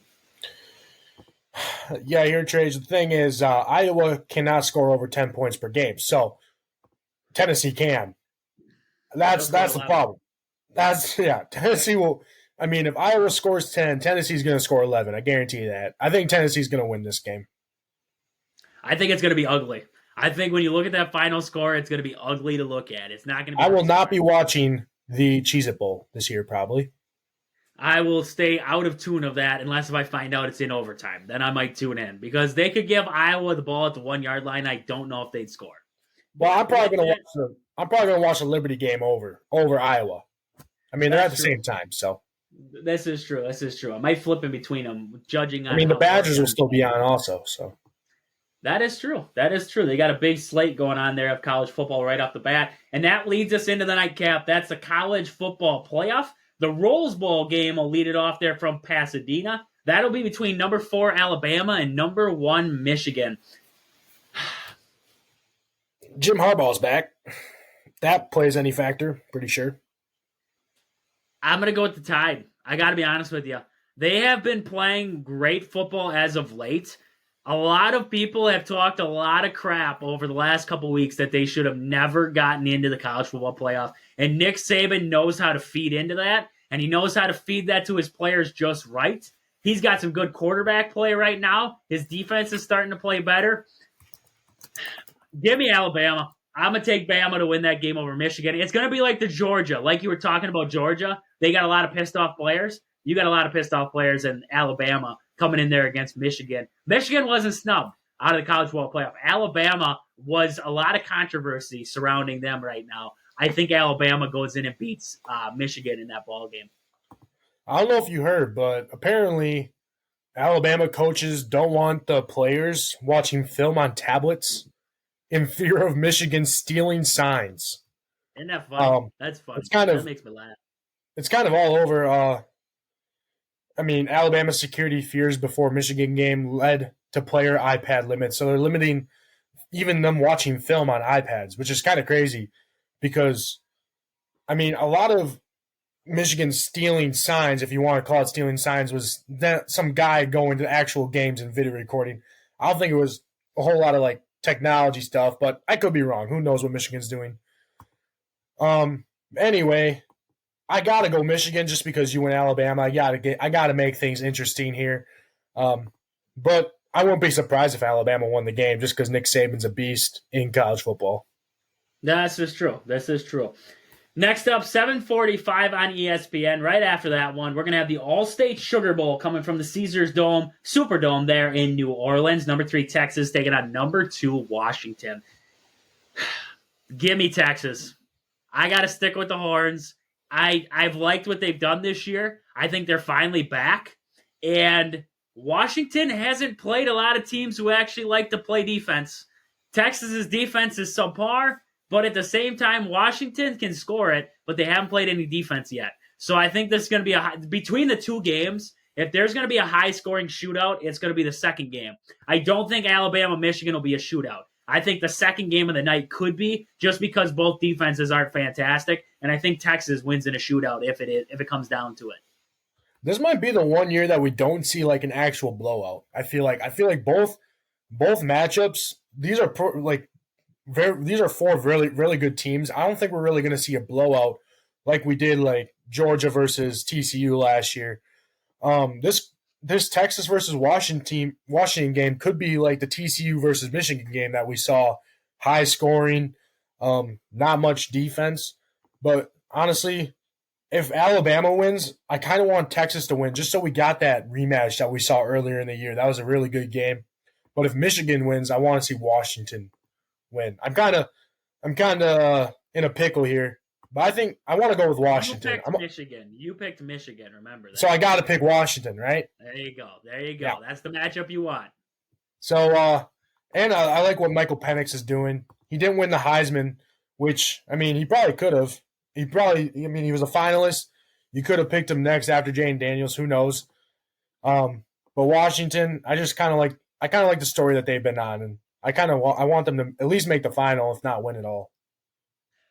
Yeah, here, Trage. The thing is, Iowa cannot score over 10 points per game. So Tennessee can. That's the problem. Tennessee will. I mean, if Iowa scores 10, Tennessee's going to score 11. I guarantee you that. I think Tennessee's going to win this game. I think it's going to be ugly. I think when you look at that final score, it's going to be ugly to look at. It's not going to be. I will not be watching the Cheez-It Bowl this year, probably. I will stay out of tune of that unless if I find out it's in overtime. Then I might tune in because they could give Iowa the ball at the 1 yard line. I don't know if they'd score. Well, I'm probably going to watch the Liberty game over Iowa. I mean, they're at the same time, so. This is true. I might flip in between them, judging on. I mean, the Badgers will still be on also, so. That is true. They got a big slate going on there of college football right off the bat. And that leads us into the nightcap. That's the college football playoff. The Rose Bowl game will lead it off there from Pasadena. That'll be between number 4 Alabama and number 1 Michigan. Jim Harbaugh's back. That plays any factor, pretty sure. I'm going to go with the Tide. I got to be honest with you. They have been playing great football as of late. A lot of people have talked a lot of crap over the last couple weeks that they should have never gotten into the college football playoff. And Nick Saban knows how to feed into that, and he knows how to feed that to his players just right. He's got some good quarterback play right now. His defense is starting to play better. Give me Alabama. I'm going to take Bama to win that game over Michigan. It's going to be like the Georgia. Like you were talking about Georgia, they got a lot of pissed off players. You got a lot of pissed off players in Alabama coming in there against Michigan. Michigan wasn't snubbed out of the college football playoff. Alabama was a lot of controversy surrounding them right now. I think Alabama goes in and beats Michigan in that ball game. I don't know if you heard, but apparently Alabama coaches don't want the players watching film on tablets in fear of Michigan stealing signs. Isn't that funny? That's funny. That makes me laugh. It's kind of all over. I mean, Alabama's security fears before Michigan game led to player iPad limits. So they're limiting even them watching film on iPads, which is kind of crazy because, I mean, a lot of Michigan stealing signs, if you want to call it stealing signs, was that some guy going to actual games and video recording. I don't think it was a whole lot of like technology stuff, but I could be wrong. Who knows what Michigan's doing? Anyway, I gotta go Michigan just because you went Alabama. I gotta make things interesting here. But I won't be surprised if Alabama won the game just because Nick Saban's a beast in college football. This is true. Next up, 7:45 on ESPN. Right after that one, we're going to have the All-State Sugar Bowl coming from the Caesars Dome, Superdome there in New Orleans. Number 3, Texas, taking on number 2, Washington. Give me Texas. I got to stick with the Horns. I've liked what they've done this year. I think they're finally back. And Washington hasn't played a lot of teams who actually like to play defense. Texas's defense is subpar, but at the same time, Washington can score it, but they haven't played any defense yet. So I think this is going to be between the two games. If there's going to be a high-scoring shootout, it's going to be the second game. I don't think Alabama-Michigan will be a shootout. I think the second game of the night could be, just because both defenses aren't fantastic, and I think Texas wins in a shootout if it comes down to it. This might be the one year that we don't see like an actual blowout. I feel like both matchups. These are these are four really really good teams. I don't think we're really going to see a blowout like we did like Georgia versus TCU last year. This Texas versus Washington game could be like the TCU versus Michigan game that we saw, high scoring, not much defense. But honestly, if Alabama wins, I kind of want Texas to win just so we got that rematch that we saw earlier in the year. That was a really good game. But if Michigan wins, I want to see Washington win. I'm kind of in a pickle here. But I think I want to go with Washington. You picked Michigan, remember that. So I got to pick Washington, right? There you go. Yeah. That's the matchup you want. So, and I like what Michael Penix is doing. He didn't win the Heisman, which, I mean, he probably could have. He was a finalist. You could have picked him next after Jayden Daniels. Who knows? But Washington, I kind of like the story that they've been on, and I want them to at least make the final, if not win it all.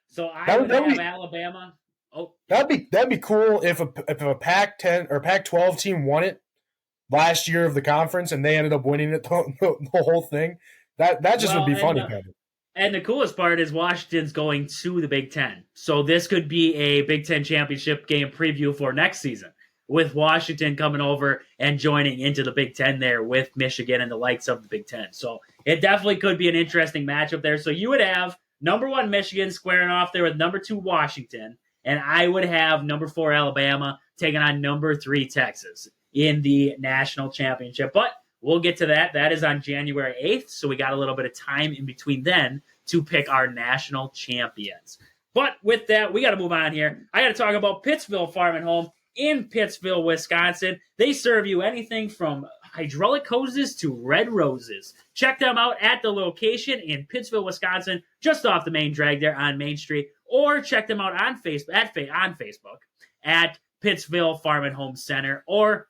So I would have Alabama. Oh, that'd be cool if a Pac-10 or Pac-12 team won it last year of the conference and they ended up winning it the whole thing. That just would be funny. And the coolest part is Washington's going to the Big Ten, so this could be a Big Ten championship game preview for next season, with Washington coming over and joining into the Big Ten there with Michigan and the likes of the Big Ten. So it definitely could be an interesting matchup there. So you would have number 1 Michigan squaring off there with number 2 Washington, and I would have number 4 Alabama taking on number 3 Texas in the national championship. But we'll get to that. That is on January 8th, so we got a little bit of time in between then to pick our national champions. But with that, we got to move on here. I got to talk about Pittsville Farm and Home in Pittsville, Wisconsin. They serve you anything from hydraulic hoses to red roses. Check them out at the location in Pittsville, Wisconsin, just off the main drag there on Main Street, or check them out on Facebook at Pittsville Farm and Home Center, or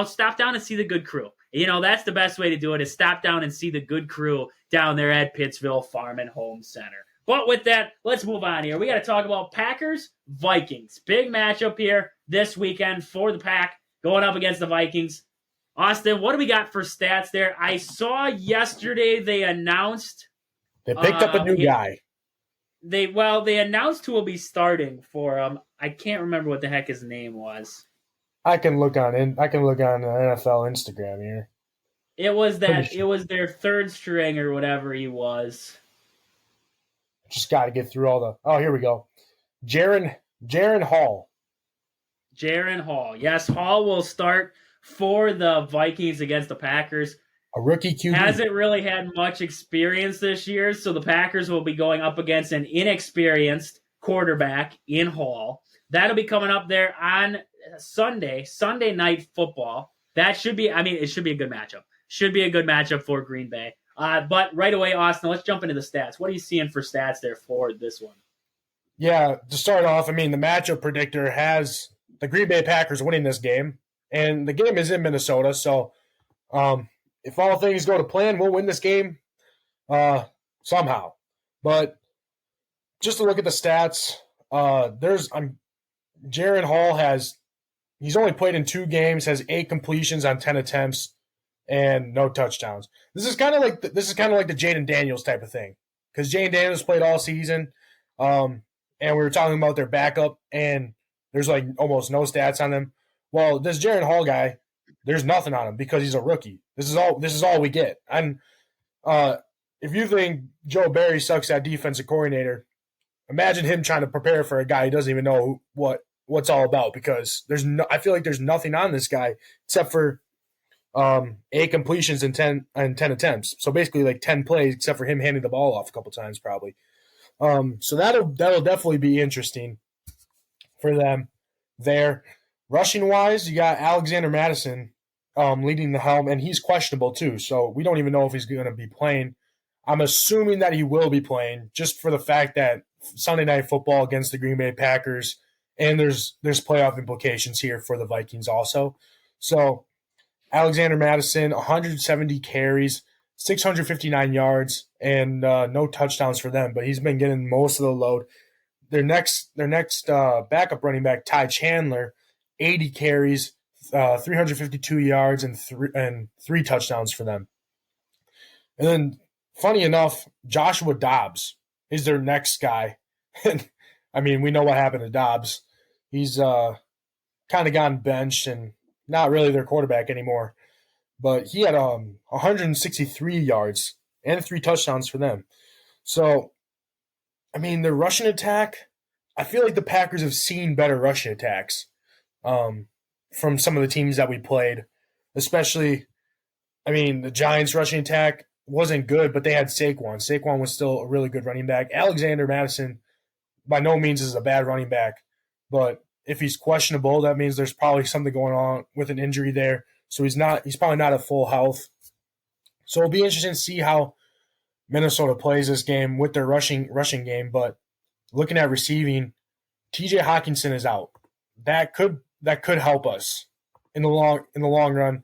stop down and see the good crew. That's the best way to do it, is stop down and see the good crew down there at Pittsville Farm and Home Center. But with that, let's move on here. We got to talk about Packers-Vikings. Big matchup here this weekend for the Pack going up against the Vikings. Austin, what do we got for stats there? I saw yesterday they announced they picked up a new guy. They announced who will be starting for I can't remember what the heck his name was. I can look on NFL Instagram here. It was their third string or whatever he was. Just got to get through all the. Oh, here we go. Jaren Hall. Jaren Hall. Yes, Hall will start for the Vikings against the Packers. A rookie QB. Hasn't really had much experience this year, so the Packers will be going up against an inexperienced quarterback in Hall. That'll be coming up there on Sunday Night Football. That should be, it should be a good matchup. Should be a good matchup for Green Bay. But right away, Austin, let's jump into the stats. What are you seeing for stats there for this one? Yeah, to start off, the matchup predictor has the Green Bay Packers winning this game. And the game is in Minnesota, so if all things go to plan, we'll win this game somehow. But just to look at the stats, Jaren Hall he's only played in 2 games, has 8 completions on 10 attempts, and no touchdowns. This is kind of like the Jayden Daniels type of thing, because Jayden Daniels played all season, and we were talking about their backup, and there's like almost no stats on them. Well, this Jaren Hall guy, there's nothing on him because he's a rookie. This is all we get. And if you think Joe Barry sucks at defensive coordinator, imagine him trying to prepare for a guy who doesn't even know what's all about, because I feel like there's nothing on this guy except for 8 completions and 10 attempts. So basically like 10 plays, except for him handing the ball off a couple times probably. So that'll definitely be interesting for them there. Rushing wise, you got Alexander Madison leading the helm, and he's questionable too. So we don't even know if he's going to be playing. I'm assuming that he will be playing, just for the fact that Sunday Night Football against the Green Bay Packers, and there's playoff implications here for the Vikings also. So Alexander Mattison, 170 carries, 659 yards, and no touchdowns for them, but he's been getting most of the load. Their next backup running back, Ty Chandler, 80 carries, 352 yards, and three touchdowns for them. And then, funny enough, Joshua Dobbs is their next guy. And I mean, we know what happened to Dobbs. He's kind of gotten benched and not really their quarterback anymore. But he had 163 yards and 3 touchdowns for them. So, I mean, their rushing attack, I feel like the Packers have seen better rushing attacks from some of the teams that we played. Especially, I mean, the Giants' rushing attack wasn't good, but they had Saquon. Saquon was still a really good running back. Alexander Mattison, by no means is a bad running back, but if he's questionable, that means there's probably something going on with an injury there. So he's probably not at full health. So it'll be interesting to see how Minnesota plays this game with their rushing game. But looking at receiving, TJ Hawkinson is out. That could help us in the long run.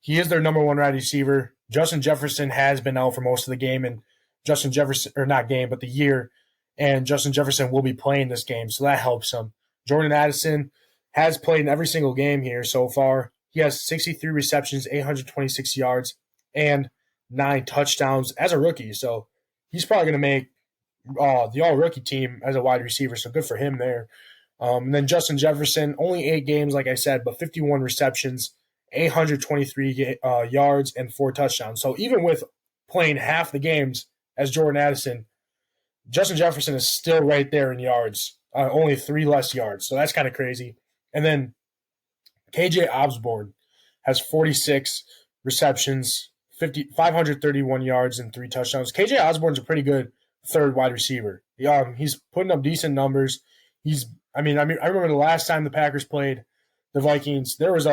He is their number one wide receiver. Justin Jefferson has been out for most of the game, and the year. And Justin Jefferson will be playing this game, so that helps him. Jordan Addison has played in every single game here so far. He has 63 receptions, 826 yards, and 9 touchdowns as a rookie. So he's probably going to make the all-rookie team as a wide receiver, so good for him there. And then Justin Jefferson, only 8 games, like I said, but 51 receptions, 823 yards, and 4 touchdowns. So even with playing half the games as Jordan Addison, Justin Jefferson is still right there in yards, only 3 less yards. So that's kind of crazy. And then KJ Osborne has 46 receptions, 531 yards, and 3 touchdowns. KJ Osborne's a pretty good third wide receiver. He's putting up decent numbers. I remember the last time the Packers played the Vikings, there was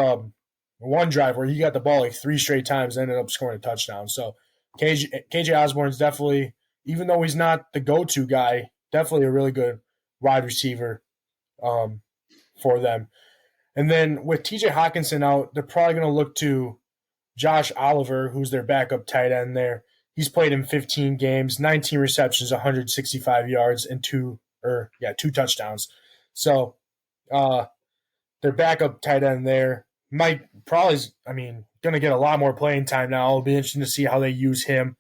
one drive where he got the ball like 3 straight times and ended up scoring a touchdown. So KJ Osborne's definitely, even though he's not the go-to guy, definitely a really good wide receiver for them. And then with TJ Hawkinson out, they're probably going to look to Josh Oliver, who's their backup tight end there. He's played in 15 games, 19 receptions, 165 yards, and 2 touchdowns. So their backup tight end there going to get a lot more playing time now. It'll be interesting to see how they use him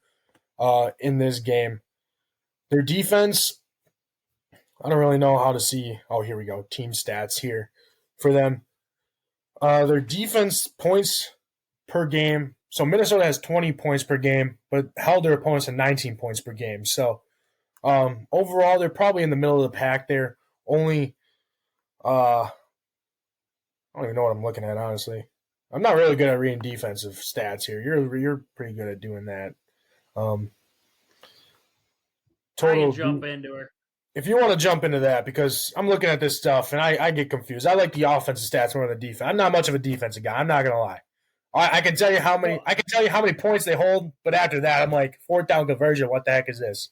in this game. Their defense, I don't really know how to see. Oh, here we go. Team stats here for them. Their defense points per game. So Minnesota has 20 points per game, but held their opponents to 19 points per game. So overall, they're probably in the middle of the pack there. Only, I don't even know what I'm looking at, honestly. I'm not really good at reading defensive stats here. You're pretty good at doing that. I can jump into her. If you want to jump into that, because I'm looking at this stuff and I get confused. I like the offensive stats more than the defense. I'm not much of a defensive guy. I'm not gonna lie. I can tell you how many points they hold, but after that, I'm like, 4th down conversion. What the heck is this?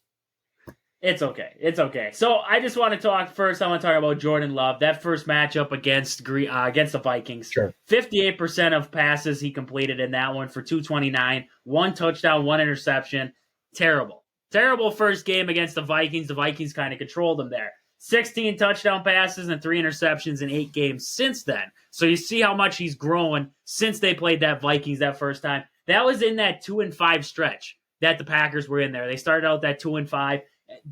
It's okay. So I just want to talk first. I want to talk about Jordan Love. That first matchup against the Vikings. Sure. 58% of passes he completed in that one for 229, 1 touchdown, 1 interception. Terrible first game against the Vikings. The Vikings kind of controlled them there. 16 touchdown passes and 3 interceptions in 8 games since then. So you see how much he's grown since they played that Vikings that first time. That was in that 2-5 stretch that the Packers were in there. They started out that 2-5,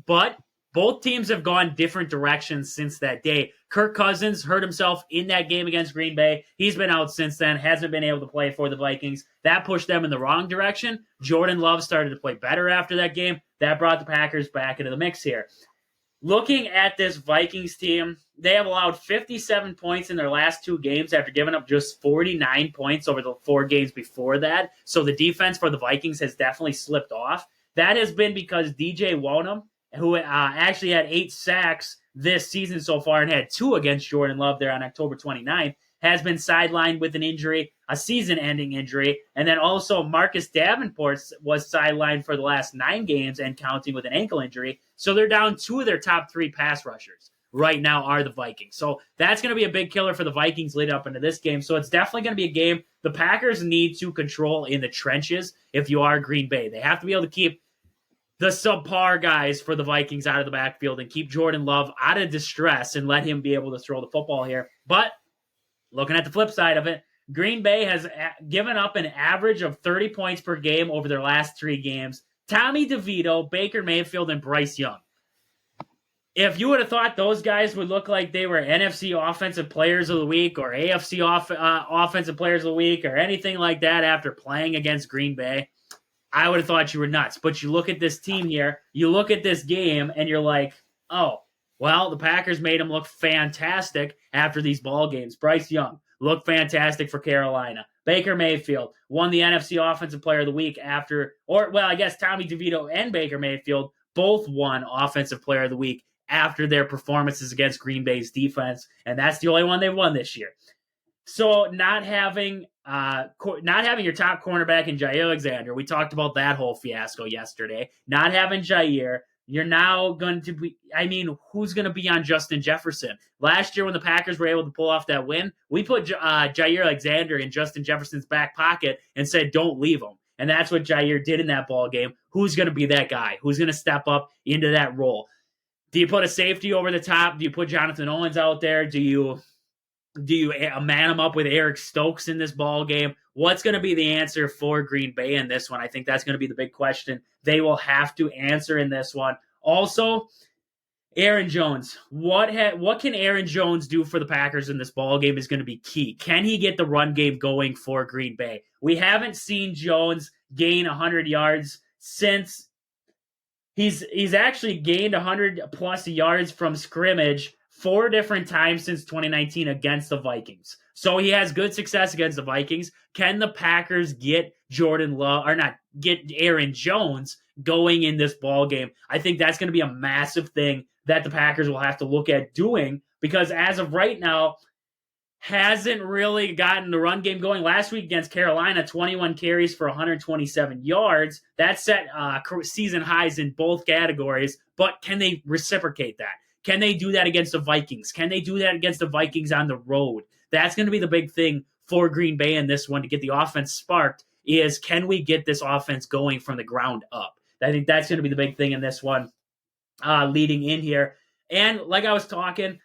but both teams have gone different directions since that day. Kirk Cousins hurt himself in that game against Green Bay. He's been out since then, hasn't been able to play for the Vikings. That pushed them in the wrong direction. Jordan Love started to play better after that game. That brought the Packers back into the mix here. Looking at this Vikings team, they have allowed 57 points in their last 2 games after giving up just 49 points over the 4 games before that. So the defense for the Vikings has definitely slipped off. That has been because DJ Wonnum, who actually had 8 sacks this season so far and had 2 against Jordan Love there on October 29th, has been sidelined with an injury, a season-ending injury. And then also Marcus Davenport was sidelined for the last 9 games and counting with an ankle injury. So they're down 2 of their top 3 pass rushers right now are the Vikings. So that's going to be a big killer for the Vikings leading up into this game. So it's definitely going to be a game the Packers need to control in the trenches if you are Green Bay. They have to be able to keep the subpar guys for the Vikings out of the backfield and keep Jordan Love out of distress and let him be able to throw the football here. But looking at the flip side of it, Green Bay has given up an average of 30 points per game over their last 3 games. Tommy DeVito, Baker Mayfield, and Bryce Young. If you would have thought those guys would look like they were NFC Offensive Players of the Week or AFC Offensive Players of the Week or anything like that after playing against Green Bay, I would have thought you were nuts. But you look at this team here, you look at this game, and you're like, oh, well, the Packers made him look fantastic after these ball games. Bryce Young looked fantastic for Carolina. Baker Mayfield won the NFC Offensive Player of the Week after, I guess Tommy DeVito and Baker Mayfield both won Offensive Player of the Week after their performances against Green Bay's defense, and that's the only one they've won this year. So not having your top cornerback in Jair Alexander, we talked about that whole fiasco yesterday. Not having Jair, you're now going to be, who's going to be on Justin Jefferson? Last year when the Packers were able to pull off that win, we put Jair Alexander in Justin Jefferson's back pocket and said, don't leave him. And that's what Jair did in that ball game. Who's going to be that guy? Who's going to step up into that role? Do you put a safety over the top? Do you put Jonathan Owens out there? Do you man him up with Eric Stokes in this ball game? What's going to be the answer for Green Bay in this one? I think that's going to be the big question they will have to answer in this one. Also, Aaron Jones. What can Aaron Jones do for the Packers in this ball game is going to be key. Can he get the run game going for Green Bay? We haven't seen Jones gain 100 yards since he's actually gained 100-plus yards from scrimmage 4 different times since 2019 against the Vikings. So he has good success against the Vikings. Can the Packers get Aaron Jones going in this ball game? I think that's going to be a massive thing that the Packers will have to look at doing, because as of right now, hasn't really gotten the run game going. Last week against Carolina, 21 carries for 127 yards. That set season highs in both categories, but can they reciprocate that? Can they do that against the Vikings? Can they do that against the Vikings on the road? That's going to be the big thing for Green Bay in this one to get the offense sparked, is can we get this offense going from the ground up? I think that's going to be the big thing in this one leading in here. And like I was talking,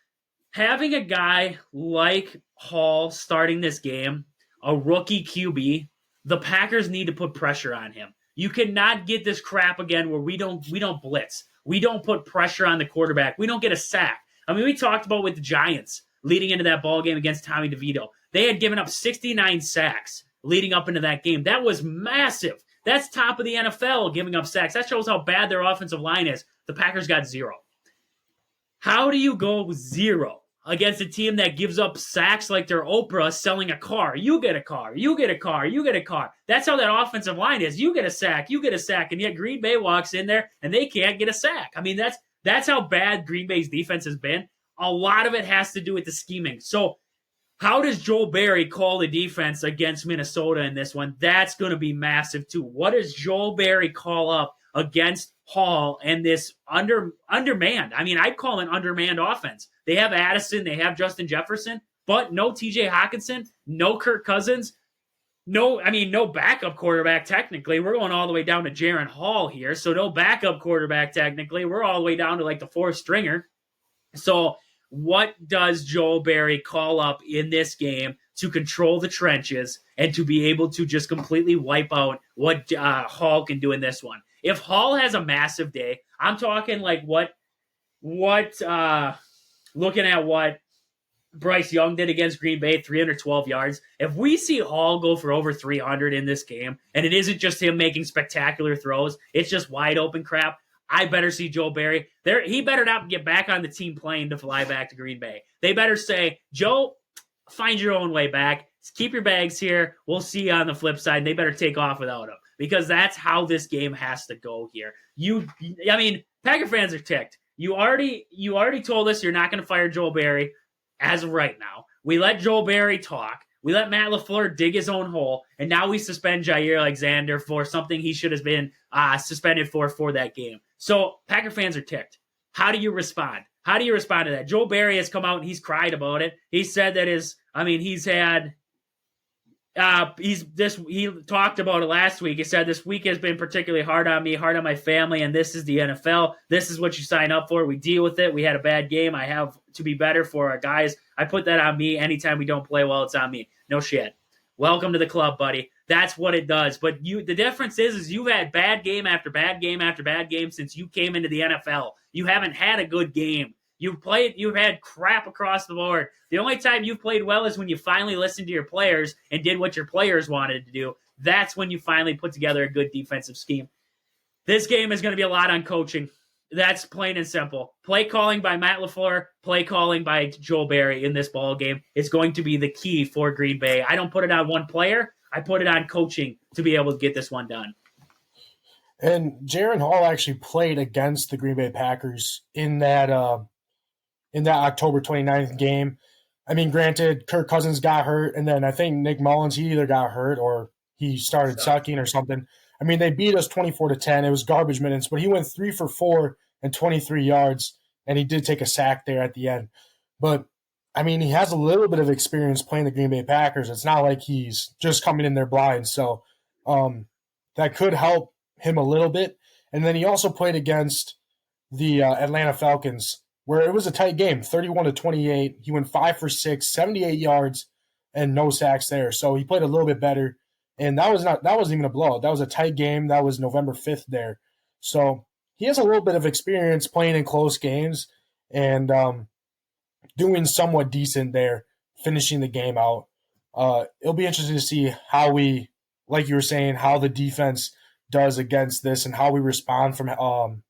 having a guy like Hall starting this game, a rookie QB, the Packers need to put pressure on him. You cannot get this crap again where we don't blitz. We don't put pressure on the quarterback. We don't get a sack. We talked about with the Giants leading into that ball game against Tommy DeVito. They had given up 69 sacks leading up into that game. That was massive. That's top of the NFL giving up sacks. That shows how bad their offensive line is. The Packers got 0. How do you go 0 against a team that gives up sacks like they're Oprah selling a car? You get a car, you get a car, you get a car. That's how that offensive line is. You get a sack, and yet Green Bay walks in there and they can't get a sack. That's how bad Green Bay's defense has been. A lot of it has to do with the scheming. So how does Joel Barry call the defense against Minnesota in this one? That's going to be massive too. What does Joel Barry call up against Hall and this undermanned? I'd call it an undermanned offense. They have Addison, they have Justin Jefferson, but no TJ Hawkinson, no Kirk Cousins, no backup quarterback technically. We're going all the way down to Jaren Hall here, so no backup quarterback technically. We're all the way down to like the 4th stringer. So what does Joel Barry call up in this game to control the trenches and to be able to just completely wipe out what Hall can do in this one? If Hall has a massive day, I'm talking like looking at what Bryce Young did against Green Bay, 312 yards. If we see Hall go for over 300 in this game, and it isn't just him making spectacular throws, it's just wide open crap, I better see Joel Barry. He better not get back on the team plane to fly back to Green Bay. They better say, Joe, find your own way back. Keep your bags here. We'll see you on the flip side. They better take off without him, because that's how this game has to go here. Packer fans are ticked. You already told us you're not going to fire Joel Barry as of right now. We let Joel Berry talk. We let Matt LaFleur dig his own hole, and now we suspend Jair Alexander for something he should have been suspended for that game. So Packer fans are ticked. How do you respond? How do you respond to that? Joel Berry has come out and he's cried about it. He said that he talked about it last week. He said this week has been particularly hard on me, hard on my family, and this is the NFL. This is what you sign up for. We deal with it. We had a bad game. I have to be better for our guys. I put that on me. Anytime we don't play well, it's on me. No shit. Welcome to the club, buddy. That's what it does. But the difference is you've had bad game after bad game after bad game since you came into the NFL. You haven't had a good game. You've had crap across the board. The only time you've played well is when you finally listened to your players and did what your players wanted to do. That's when you finally put together a good defensive scheme. This game is going to be a lot on coaching. That's plain and simple. Play calling by Matt LaFleur, play calling by Joel Berry in this ball game is going to be the key for Green Bay. I don't put it on one player. I put it on coaching to be able to get this one done. And Jaren Hall actually played against the Green Bay Packers in that October 29th game. I mean, granted, Kirk Cousins got hurt, and then I think Nick Mullins, he either got hurt or he started sucking or something. I mean, they beat us 24-10. It was garbage minutes, but he went 3 for 4 and 23 yards, and he did take a sack there at the end. But, I mean, he has a little bit of experience playing the Green Bay Packers. It's not like he's just coming in there blind. So that could help him a little bit. And then he also played against the Atlanta Falcons, where it was a tight game, 31-28. He went 5 for 6, 78 yards, and no sacks there. So he played a little bit better. And that wasn't even a blowout. That was a tight game. That was November 5th there. So he has a little bit of experience playing in close games and doing somewhat decent there, finishing the game out. It'll be interesting to see how we, like you were saying, how the defense does against this and how we respond from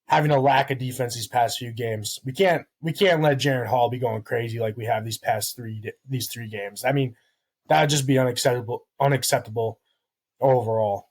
having a lack of defense these past few games. We can't let Jaren Hall be going crazy like we have these three games. I mean, that would just be unacceptable overall.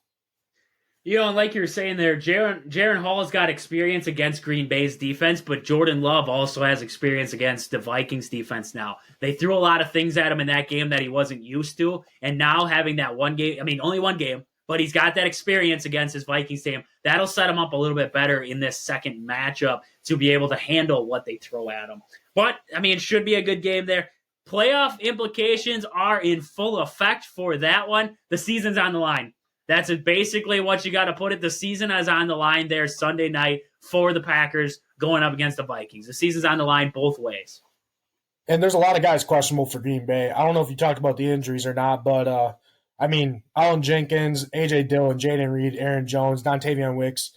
You know, and like you were saying there, Jaren Hall's got experience against Green Bay's defense, but Jordan Love also has experience against the Vikings defense now. They threw a lot of things at him in that game that he wasn't used to, and now having that one game, I mean, only one game, but he's got that experience against his Vikings team. That'll set him up a little bit better in this second matchup to be able to handle what they throw at him. But, I mean, it should be a good game there. Playoff implications are in full effect for that one. The season's on the line. That's basically what you got to put it. The season is on the line there Sunday night for the Packers going up against the Vikings. The season's on the line both ways. And there's a lot of guys questionable for Green Bay. I don't know if you talked about the injuries or not, but I mean, Allen Jenkins, A.J. Dillon, Jaden Reed, Aaron Jones, Dontavian Wicks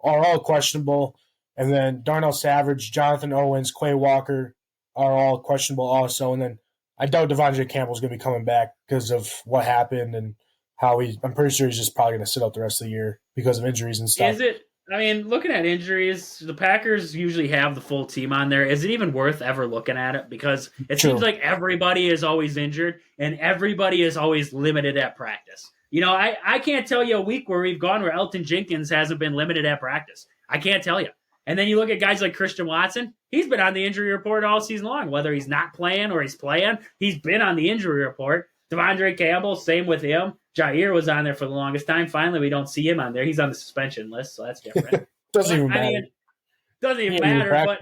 are all questionable. And then Darnell Savage, Jonathan Owens, Quay Walker are all questionable also. And then I doubt Devondre Campbell's going to be coming back because of what happened and how I'm pretty sure he's just probably going to sit out the rest of the year because of injuries and stuff. Is it? I mean, looking at injuries, the Packers usually have the full team on there. Is it even worth ever looking at it? Because it seems like everybody is always injured and everybody is always limited at practice. You know, I can't tell you a week where we've gone where Elton Jenkins hasn't been limited at practice. I can't tell you. And then you look at guys like Christian Watson. He's been on the injury report all season long. Whether he's not playing or he's playing, he's been on the injury report. Devondre Campbell, same with him. Jair was on there for the longest time. Finally, we don't see him on there. He's on the suspension list, so that's different. Doesn't even matter. I mean, doesn't even matter. But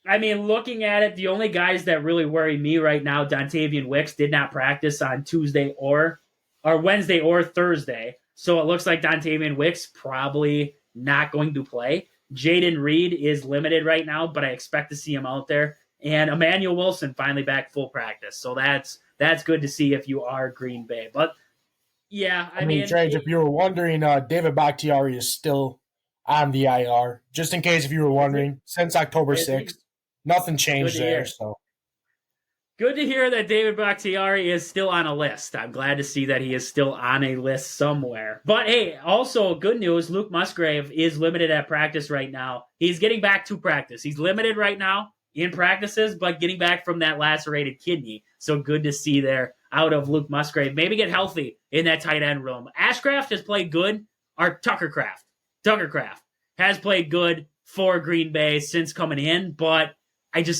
I mean, looking at it, the only guys that really worry me right now, Dontavian Wicks did not practice on Tuesday or Wednesday or Thursday. So it looks like Dontavian Wicks probably not going to play. Jaden Reed is limited right now, but I expect to see him out there. And Emmanuel Wilson finally back full practice. So that's good to see if you are Green Bay. But yeah, I mean, Trage, if you were wondering, David Bakhtiari is still on the IR. Just in case if you were wondering, since October 6th, nothing changed there. So good to hear that David Bakhtiari is still on a list. I'm glad to see that he is still on a list somewhere. But hey, also good news, Luke Musgrave is limited at practice right now. He's getting back to practice. He's limited right now in practices, but getting back from that lacerated kidney. So good to see there out of Luke Musgrave. Maybe get healthy in that tight end room. Ashcraft has played good. Or Tuckercraft has played good for Green Bay since coming in, but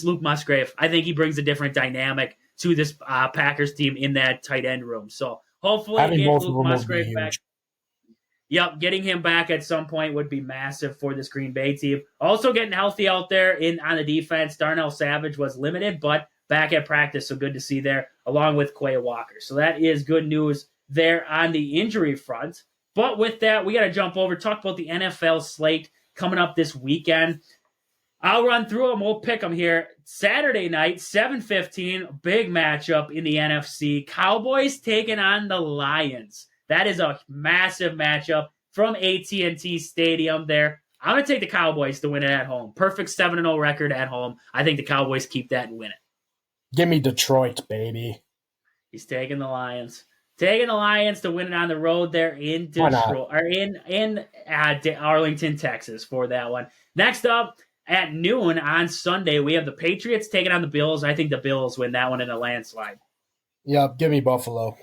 Luke Musgrave. I think he brings a different dynamic to this Packers team in that tight end room. So hopefully Having get both of Luke them will be Musgrave back. huge. Yep, getting him back at some point would be massive for this Green Bay team. Also getting healthy out there on the defense. Darnell Savage was limited, but back at practice, so good to see there, along with Quay Walker. So that is good news there on the injury front. But with that, we got to jump over, talk about the NFL slate coming up this weekend. I'll run through them. We'll pick them here. Saturday night, 7:15, big matchup in the NFC. Cowboys taking on the Lions. That is a massive matchup from AT&T Stadium there. I'm going to take the Cowboys to win it at home. Perfect 7-0 record at home. I think the Cowboys keep that and win it. Give me Detroit, baby. He's taking the Lions. Taking the Lions to win it on the road there in Detroit, or in Arlington, Texas for that one. Next up, at noon on Sunday, we have the Patriots taking on the Bills. I think the Bills win that one in a landslide. Yep, give me Buffalo.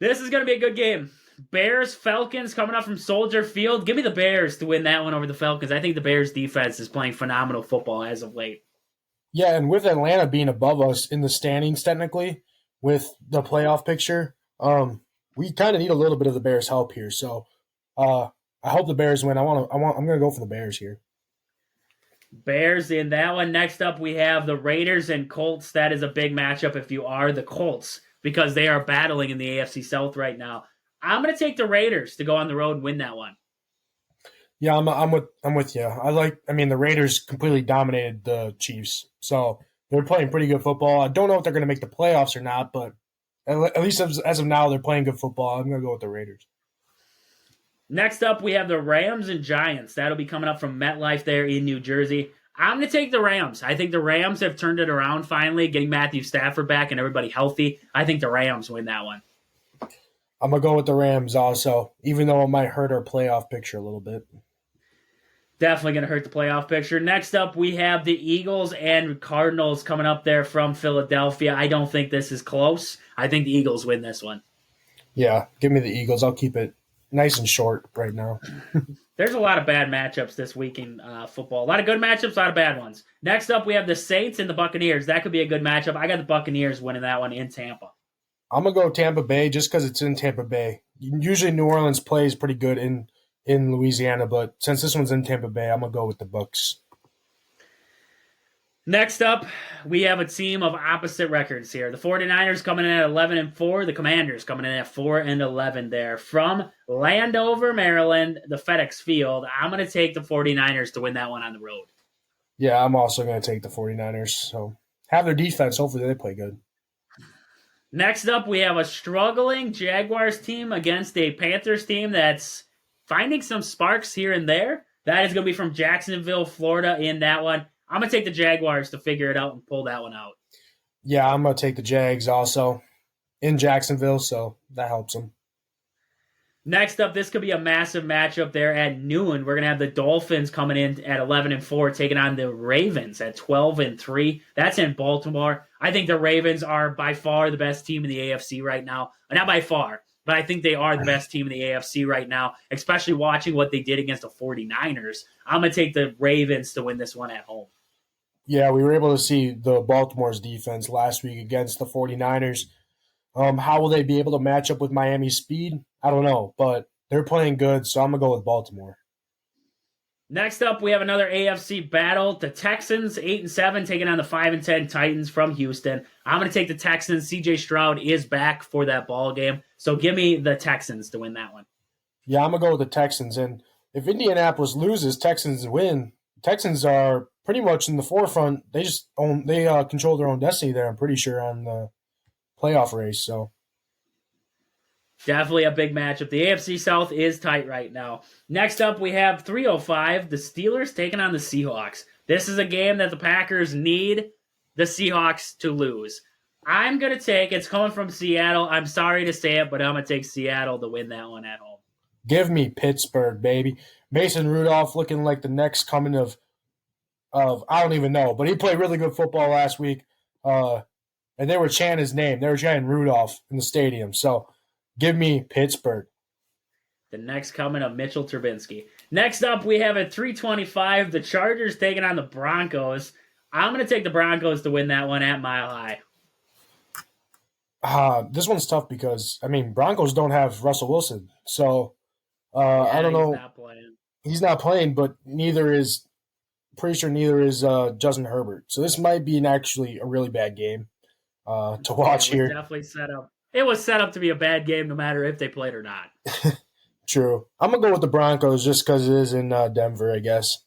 This is going to be a good game. Bears, Falcons coming up from Soldier Field. Give me the Bears to win that one over the Falcons. I think the Bears defense is playing phenomenal football as of late. Yeah, and with Atlanta being above us in the standings technically, with the playoff picture, we kind of need a little bit of the Bears' help here. So I hope the Bears win. I'm going to go for the Bears here. Bears in that one. Next up, we have the Raiders and Colts. That is a big matchup if you are the Colts, because they are battling in the AFC South right now. I'm going to take the Raiders to go on the road and win that one. Yeah, I'm with you. The Raiders completely dominated the Chiefs, so they're playing pretty good football. I don't know if they're going to make the playoffs or not, but at least as of now, they're playing good football. I'm going to go with the Raiders. Next up, we have the Rams and Giants. That'll be coming up from MetLife there in New Jersey. I'm going to take the Rams. I think the Rams have turned it around finally, getting Matthew Stafford back and everybody healthy. I think the Rams win that one. I'm going to go with the Rams also, even though it might hurt our playoff picture a little bit. Definitely going to hurt the playoff picture. Next up, we have the Eagles and Cardinals coming up there from Philadelphia. I don't think this is close. I think the Eagles win this one. Yeah, give me the Eagles. I'll keep it nice and short right now. There's a lot of bad matchups this week in football. A lot of good matchups, a lot of bad ones. Next up, we have the Saints and the Buccaneers. That could be a good matchup. I got the Buccaneers winning that one in Tampa. I'm going to go Tampa Bay just because it's in Tampa Bay. Usually New Orleans plays pretty good in Louisiana, but since this one's in Tampa Bay, I'm going to go with the Bucs. Next up, we have a team of opposite records here. The 49ers coming in at 11-4. The Commanders coming in at 4-11 there. From Landover, Maryland, the FedEx Field, I'm going to take the 49ers to win that one on the road. Yeah, I'm also going to take the 49ers. So have their defense. Hopefully they play good. Next up, we have a struggling Jaguars team against a Panthers team that's finding some sparks here and there. That is going to be from Jacksonville, Florida in that one. I'm going to take the Jaguars to figure it out and pull that one out. Yeah, I'm going to take the Jags also in Jacksonville, so that helps them. Next up, this could be a massive matchup there at noon. We're going to have the Dolphins coming in at 11-4, taking on the Ravens at 12-3. That's in Baltimore. I think the Ravens are by far the best team in the AFC right now. Not by far, but I think they are the best team in the AFC right now, especially watching what they did against the 49ers. I'm going to take the Ravens to win this one at home. Yeah, we were able to see the Baltimore's defense last week against the 49ers. How will they be able to match up with Miami's speed? I don't know, but they're playing good, so I'm going to go with Baltimore. Next up, we have another AFC battle. The Texans, 8-7, taking on the 5-10 Titans from Houston. I'm going to take the Texans. CJ Stroud is back for that ball game, so give me the Texans to win that one. Yeah, I'm going to go with the Texans, and if Indianapolis loses, Texans win. Texans are pretty much in the forefront. They control their own destiny there, I'm pretty sure, on the playoff race. So definitely a big matchup. The AFC South is tight right now. Next up, we have 305, the Steelers taking on the Seahawks. This is a game that the Packers need the Seahawks to lose. I'm going to take, it's coming from Seattle. I'm sorry to say it, but I'm going to take Seattle to win that one at home. Give me Pittsburgh, baby. Mason Rudolph looking like the next coming of I don't even know, but he played really good football last week. And they were chanting his name. They were chanting Rudolph in the stadium. So give me Pittsburgh. The next coming of Mitchell Trubisky. Next up, we have at 325, the Chargers taking on the Broncos. I'm going to take the Broncos to win that one at Mile High. This one's tough because, I mean, Broncos don't have Russell Wilson. So, I don't know. He's not playing, but pretty sure neither is Justin Herbert. So this might be actually a really bad game to watch here. Definitely set up. It was set up to be a bad game no matter if they played or not. True. I'm going to go with the Broncos just because it is in Denver, I guess.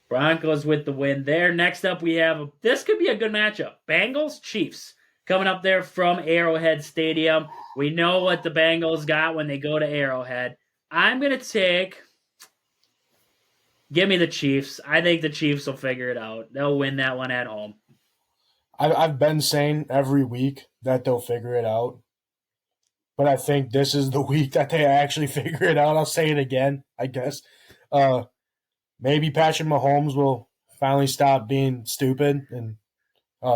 Broncos with the win there. Next up, we have, this could be a good matchup. Bengals, Chiefs. Coming up there from Arrowhead Stadium. We know what the Bengals got when they go to Arrowhead. I'm going to give me the Chiefs. I think the Chiefs will figure it out. They'll win that one at home. I've been saying every week that they'll figure it out. But I think this is the week that they actually figure it out. I'll say it again, I guess. Maybe Patrick Mahomes will finally stop being stupid and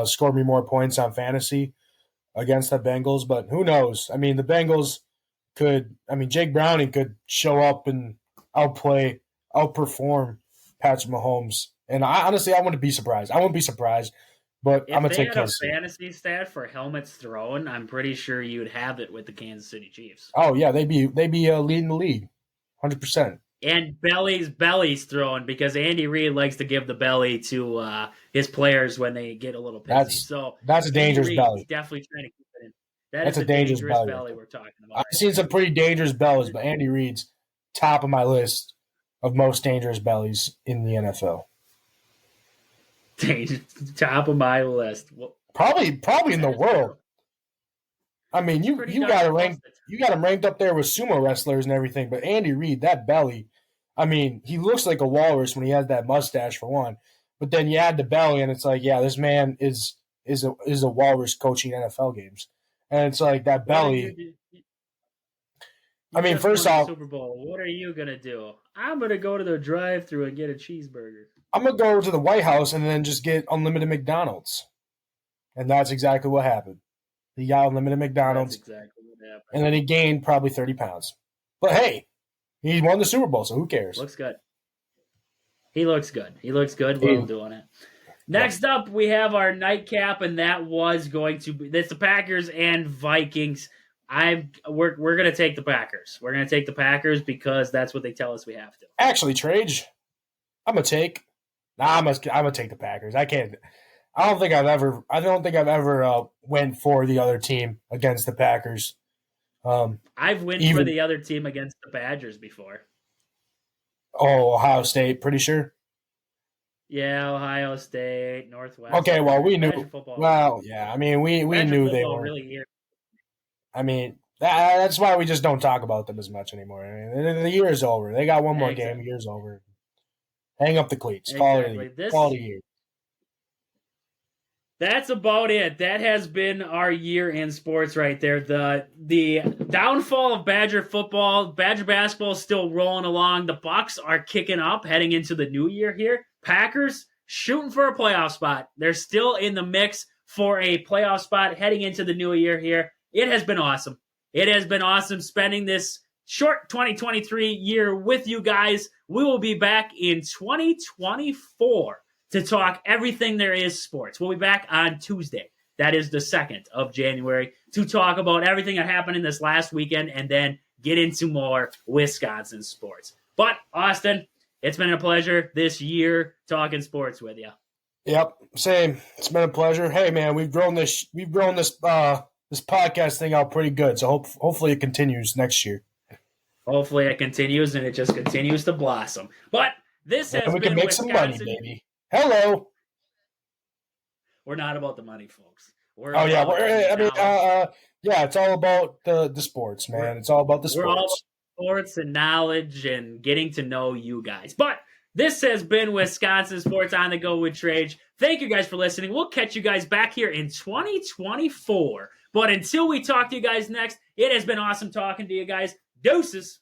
score me more points on fantasy against the Bengals. But who knows? I mean, the Bengals Jake Browning could show up and outperform Patrick Mahomes. And I wouldn't be surprised. I wouldn't be surprised. But I'm going to take Kansas City. If they had a fantasy stat for helmets thrown, I'm pretty sure you'd have it with the Kansas City Chiefs. Oh, yeah, they'd be leading the league, 100%. And bellies thrown because Andy Reid likes to give the belly to his players when they get a little pissy. That's a dangerous belly. Definitely trying to keep it in. That's a dangerous belly we're talking about. I've seen some pretty dangerous bellies, but Andy Reid's top of my list of most dangerous bellies in the NFL. Top of my list. Probably in the world. I mean, you got him ranked up there with sumo wrestlers and everything, but Andy Reid, that belly, I mean, he looks like a walrus when he has that mustache for one. But then you add the belly, and it's like, yeah, this man is a walrus coaching NFL games, and it's like that belly. I mean, first off, Super Bowl. What are you gonna do? I'm gonna go to the drive-thru and get a cheeseburger. I'm gonna go to the White House and then just get unlimited McDonald's, and that's exactly what happened. He got unlimited McDonald's, that's exactly what happened. And then he gained probably 30 pounds. But hey, he won the Super Bowl, so who cares? Looks good. He looks good. While doing it. Next up, we have our nightcap, and that was going to be the Packers and Vikings. We're going to take the Packers. We're going to take the Packers because that's what they tell us we have to. Actually, Trage, I'm gonna take the Packers. I don't think I've ever went for the other team against the Packers. I've went for the other team against the Badgers before. Oh, Ohio State, pretty sure. Yeah, Ohio State, Northwest. Okay, well, we knew. Well, yeah, I mean, we knew they were. Really, I mean, that's why we just don't talk about them as much anymore. I mean, the year is over. They got one more game. The year's over. Hang up the cleats. Exactly. Quality year. That's about it. That has been our year in sports right there. The downfall of Badger football. Badger basketball is still rolling along. The Bucks are kicking up heading into the new year here. Packers shooting for a playoff spot. They're still in the mix for a playoff spot heading into the new year here. It has been awesome. It has been awesome spending this short 2023 year with you guys. We will be back in 2024 to talk everything there is sports. We'll be back on Tuesday. That is the 2nd of January to talk about everything that happened in this last weekend and then get into more Wisconsin sports. But, Austin, it's been a pleasure this year talking sports with you. Yep, same. It's been a pleasure. Hey, man, we've grown this podcast thing out pretty good, so hopefully it continues next year. Hopefully it continues and it just continues to blossom. But this has been we can make Wisconsin. Some money, baby. Hello. We're not about the money, folks. Yeah, it's all about the sports, man. It's all about the sports. We're all about sports and knowledge and getting to know you guys. But this has been Wisconsin Sports on the Go with Trage. Thank you guys for listening. We'll catch you guys back here in 2024. But until we talk to you guys next, it has been awesome talking to you guys. Deuces.